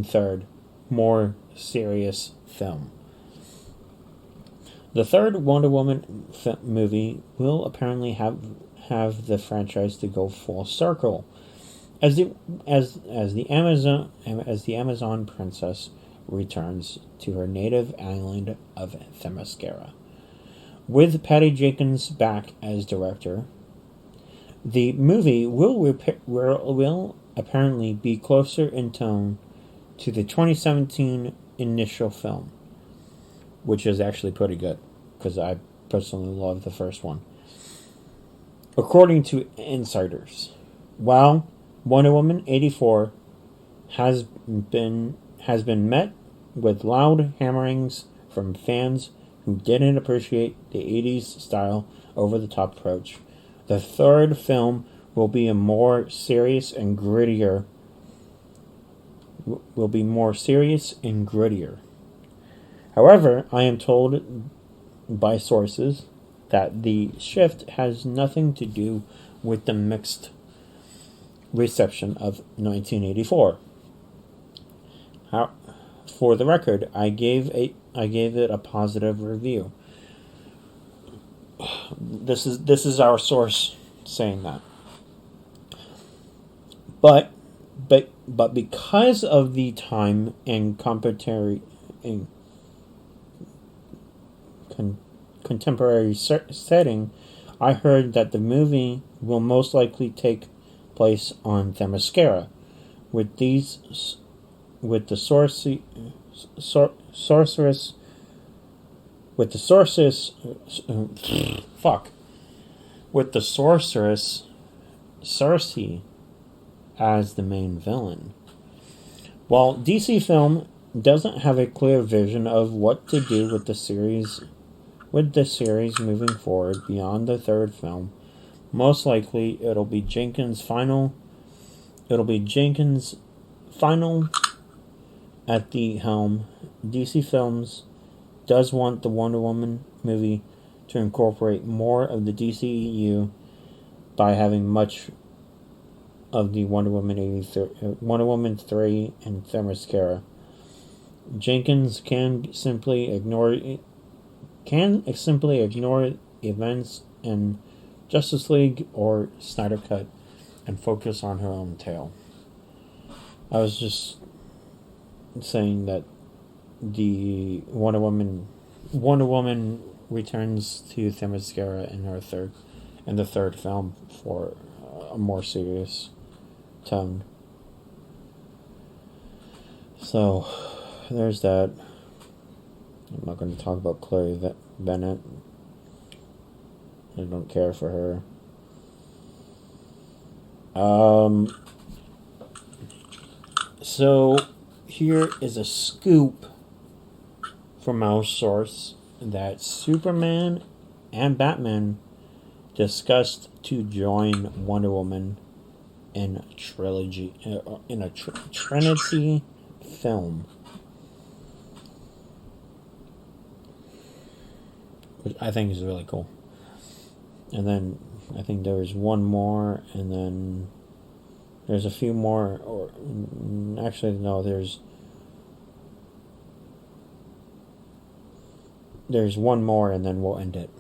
third, more serious film. The third Wonder Woman movie will apparently have the franchise to go full circle. as the Amazon princess returns to her native island of Themyscira. With Patty Jenkins back as director, the movie will apparently be closer in tone to the 2017 initial film, which is actually pretty good, because I personally love the first one. According to insiders, while Wonder Woman 84 has been met with loud hammerings from fans who didn't appreciate the 80s style over-the-top approach, the third film will be more serious and grittier. However, I am told by sources that the shift has nothing to do with the mixed reception of 1984. For the record, I gave it a positive review. This is our source saying that. But because of the time and contemporary setting, I heard that the movie will most likely take place on Themyscira, with the sorceress Circe as the main villain. While DC Film doesn't have a clear vision of what to do with the series moving forward beyond the third film, most likely it'll be Jenkins' final at the helm. DC Films does want the Wonder Woman movie to incorporate more of the DCEU by having much of the Wonder Woman 3 and Themyscira. Jenkins can simply ignore events in Justice League or Snyder Cut and focus on her own tale. I was just saying that the Wonder Woman returns to Themyscira in the third film for a more serious tone. So there's that. I'm not going to talk about Chloe Bennett. I don't care for her. So here is a scoop from our source that Superman and Batman discussed to join Wonder Woman in a trinity film, which I think is really cool. And then I think there was one more, and then there's a few more, or actually no, there's one more, and then we'll end it.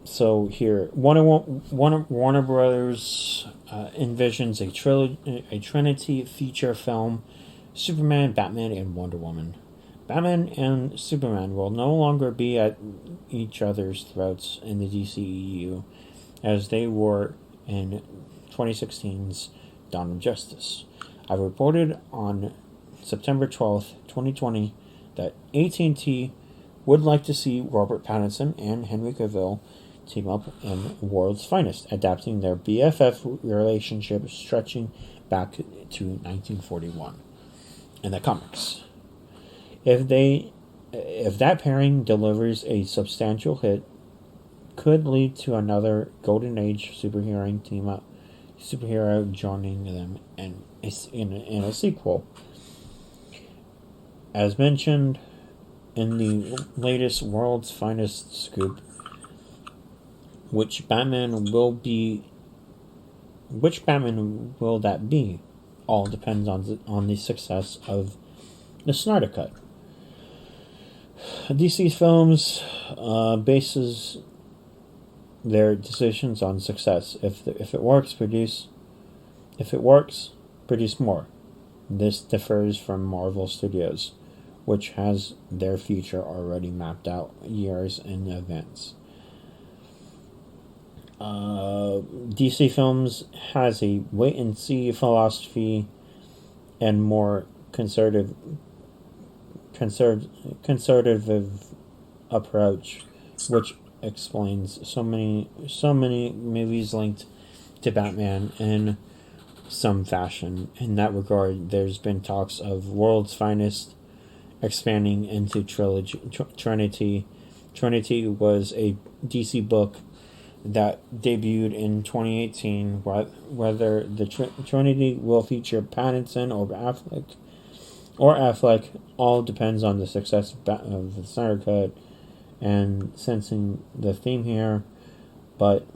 So here, Warner Brothers envisions a Trinity feature film: Superman, Batman, and Wonder Woman. Batman and Superman will no longer be at each other's throats in the DCEU, as they were in 2016's Dawn of Justice. I reported on September 12th, 2020, that AT&T would like to see Robert Pattinson and Henry Cavill team up in World's Finest, adapting their BFF relationship stretching back to 1941 in the comics. If that pairing delivers a substantial hit, could lead to another Golden Age superhero joining them in a sequel. As mentioned in the latest World's Finest scoop, which Batman will that be? All depends on the success of the Snyder Cut. DC Films bases their decisions on success. If it works, produce. If it works, produce more. This differs from Marvel Studios, which has their future already mapped out years in advance. DC Films has a wait-and-see philosophy and more conservative approach, which explains so many movies linked to Batman in some fashion. In that regard, there's been talks of World's Finest expanding into trilogy. Trinity. Trinity was a DC book that debuted in 2018. Whether the Trinity will feature Paterson or Affleck, all depends on the success of the Snyder Cut and sensing the theme here. But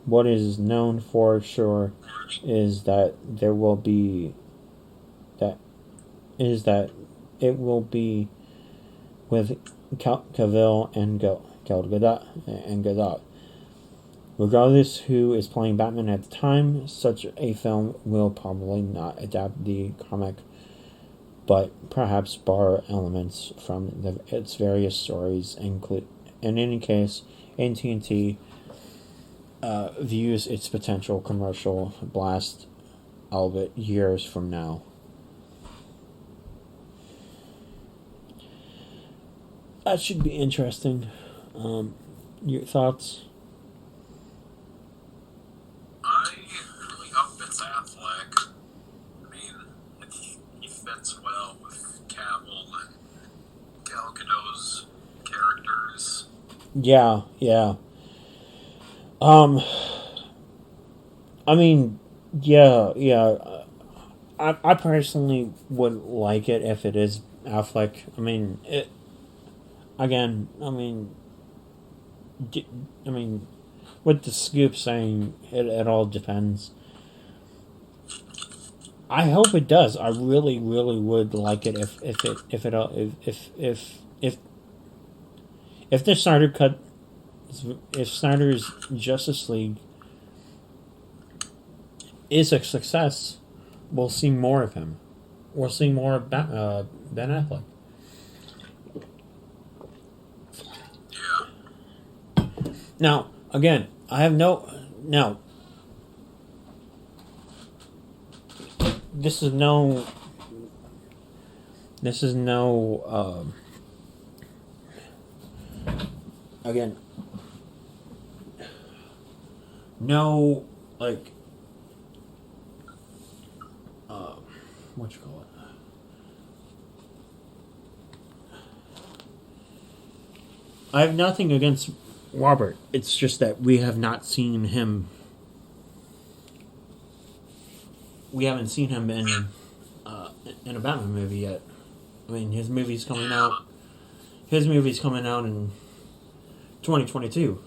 what is known for sure is that it will be with Cavil and Gadot. Regardless who is playing Batman at the time, such a film will probably not adapt the comic, but perhaps borrow elements from its various stories. In any case, AT&T views its potential commercial blast, albeit years from now. That should be interesting. Your thoughts? I really hope it's Affleck. I mean, he fits well with Cavil and Gal Gadot's characters. Yeah. I mean, yeah. I personally would like it if it is Affleck. I mean, with the scoop saying it all depends. I hope it does. I really would like it if the Snyder Cut, if Snyder's Justice League is a success, we'll see more of him. We'll see more of Ben Affleck. Now, again, I have this is no again, no, like, what you call it? I have nothing against Robert. It's just that we have not seen him. We haven't seen him in a Batman movie yet. I mean, his movie's coming out. His movie's coming out in 2022.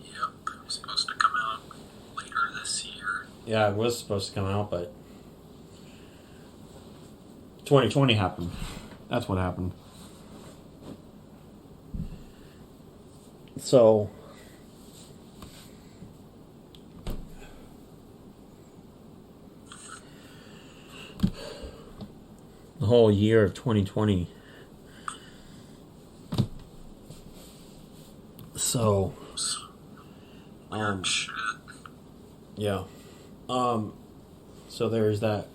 Yep, it was supposed to come out later this year. Yeah, it was supposed to come out, but 2020 happened. That's what happened. So, the whole year of 2020. So, yeah. So there's that.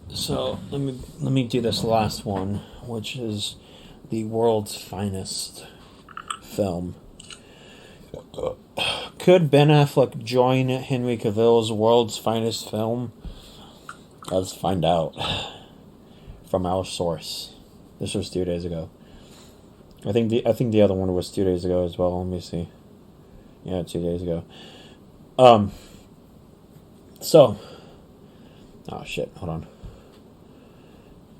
So let me do this last one, which is the world's finest film. Could Ben Affleck join Henry Cavill's world's finest film? Let's find out from our source. This was 2 days ago. I think the other one was 2 days ago as well. Let me see. Yeah, 2 days ago. So. Oh shit! Hold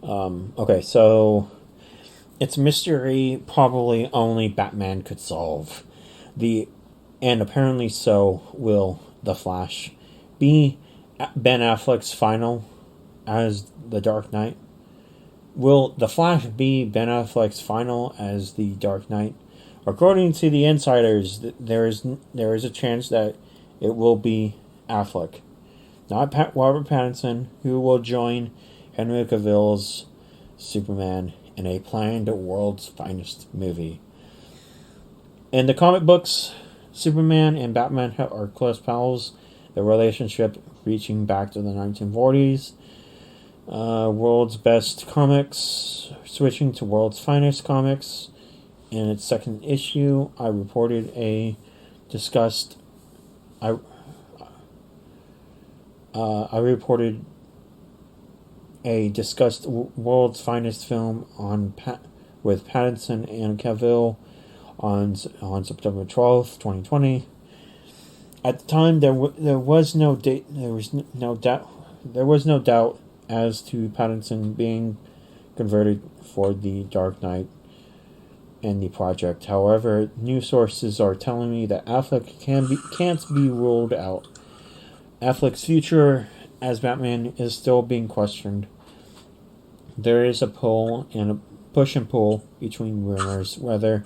on. Okay, so it's a mystery probably only Batman could solve. And apparently so will The Flash be Ben Affleck's final as the Dark Knight. Will The Flash be Ben Affleck's final as the Dark Knight? According to the insiders, there is a chance that it will be Affleck, not Robert Pattinson, who will join Henry Cavill's Superman in a planned world's finest movie. In the comic books, Superman and Batman are close pals, their relationship reaching back to the 1940s. World's Best Comics switching to World's Finest Comics. In its second issue, I reported a discussed World's Finest film with Pattinson and Cavil on September 12th, 2020. At the time, there was no doubt as to Pattinson being converted for the Dark Knight and the project. However, new sources are telling me that Affleck can't be ruled out. Affleck's future as Batman is still being questioned. There is a push and pull between rumors whether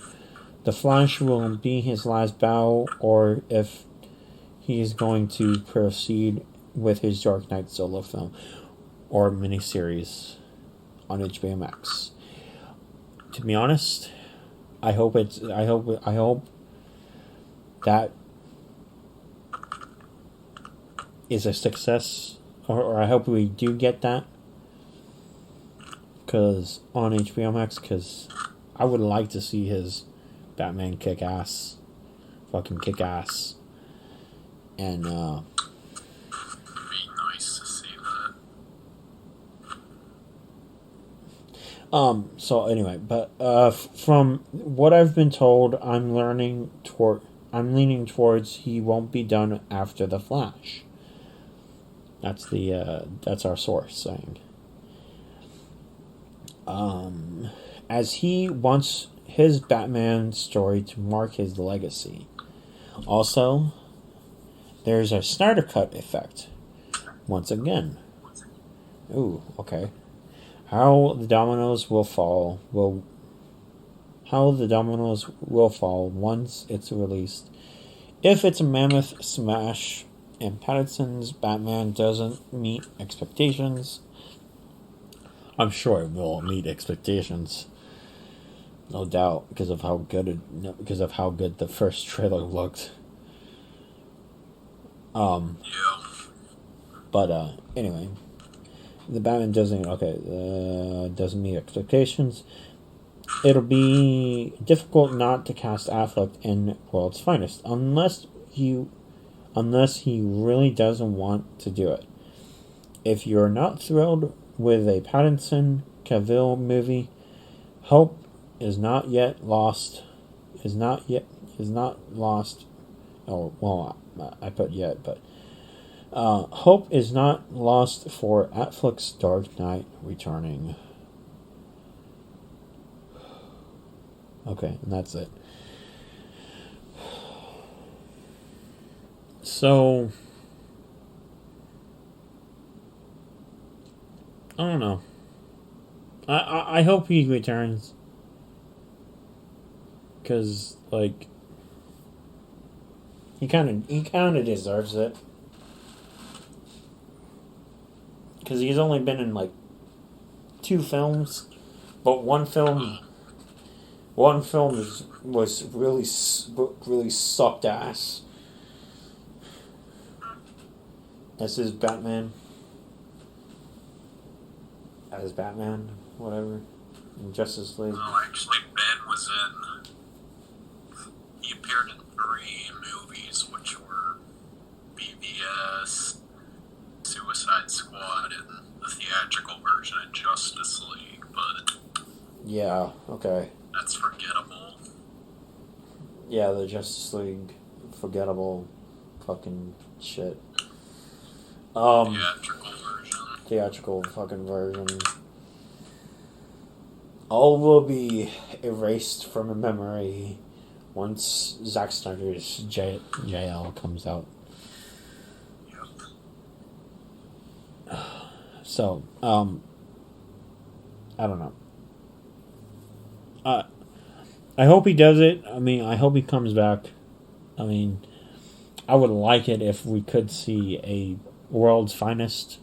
The Flash will be his last battle or if he is going to proceed with his Dark Knight solo film or miniseries on HBO Max. To be honest, I hope that is a success, or I hope we do get that, because on HBO Max, because I would like to see his Batman kick ass, and It'd be nice to see that. So anyway, but from what I've been told, I'm leaning towards he won't be done after The Flash. That's our source saying. As he wants his Batman story to mark his legacy. Also, there's a Snyder Cut effect. Once again. Ooh, okay. How the dominoes will fall once it's released. If it's a mammoth smash and Patterson's Batman doesn't meet expectations, I'm sure it will meet expectations. No doubt, because of how good the first trailer looked. But anyway, the Batman doesn't meet expectations. It'll be difficult not to cast Affleck in World's Finest unless he really doesn't want to do it. If you're not thrilled with a Pattinson Cavill movie, hope is not lost. Oh, well, I put yet, but hope is not lost for Affleck's Dark Knight returning. Okay, and that's it. So, I don't know. I hope he returns. Because, like, he kind of deserves it. Because he's only been in, like, 2 films. But one film was really sucked ass. This is Batman. As Batman, whatever. In Justice League. No, actually, Ben was he appeared in 3 movies, which were BVS, Suicide Squad, and the theatrical version of Justice League, but... Yeah, okay. That's forgettable. Yeah, the Justice League forgettable fucking shit. Theatrical fucking version. All will be erased from a memory once Zack Snyder's JL comes out. Yep. So, I don't know. I hope he does it. I mean, I hope he comes back. I mean, I would like it if we could see a world's finest.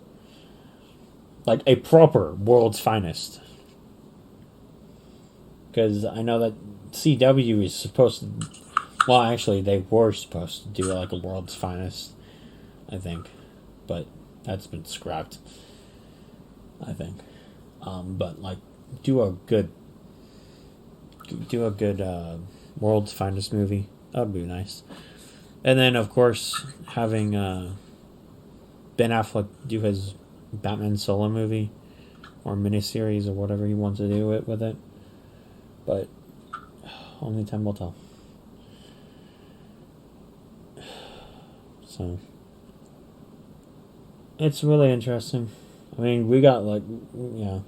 Like a proper world's finest. Because I know that CW is supposed to... Well, actually, they were supposed to do like a world's finest, I think. But that's been scrapped, I think. But, like, do a good world's finest movie. That would be nice. And then, of course, having Ben Affleck do his Batman solo movie or miniseries or whatever he wants to do with it. But only time will tell. So it's really interesting. I mean, we got like, yeah.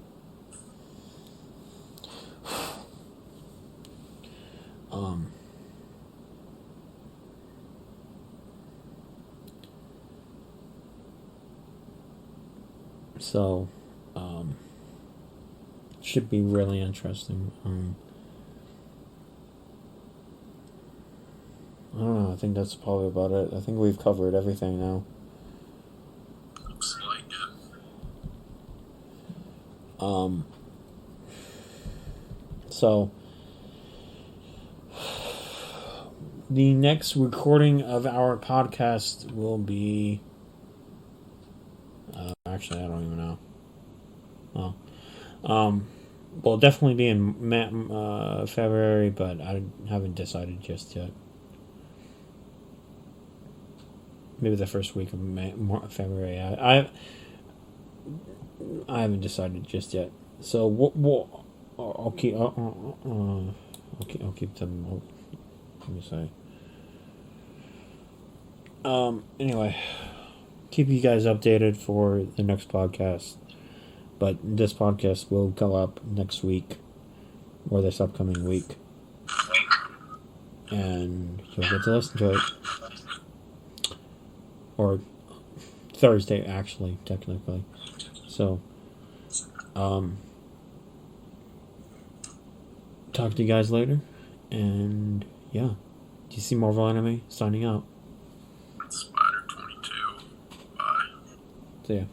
So, should be really interesting. I don't know. I think that's probably about it. I think we've covered everything now. Looks like it. So the next recording of our podcast will be. Actually, I don't even know. Will definitely be in February, but I haven't decided just yet. Maybe the first week of February. I haven't decided just yet. So I'll keep them. Let me say. Anyway, keep you guys updated for the next podcast. But this podcast will go up next week, or this upcoming week, and you'll get to listen to it. Or Thursday, actually, technically. So, talk to you guys later. And, yeah. DC Marvel Anime, signing out. Spider 22. Bye. See ya.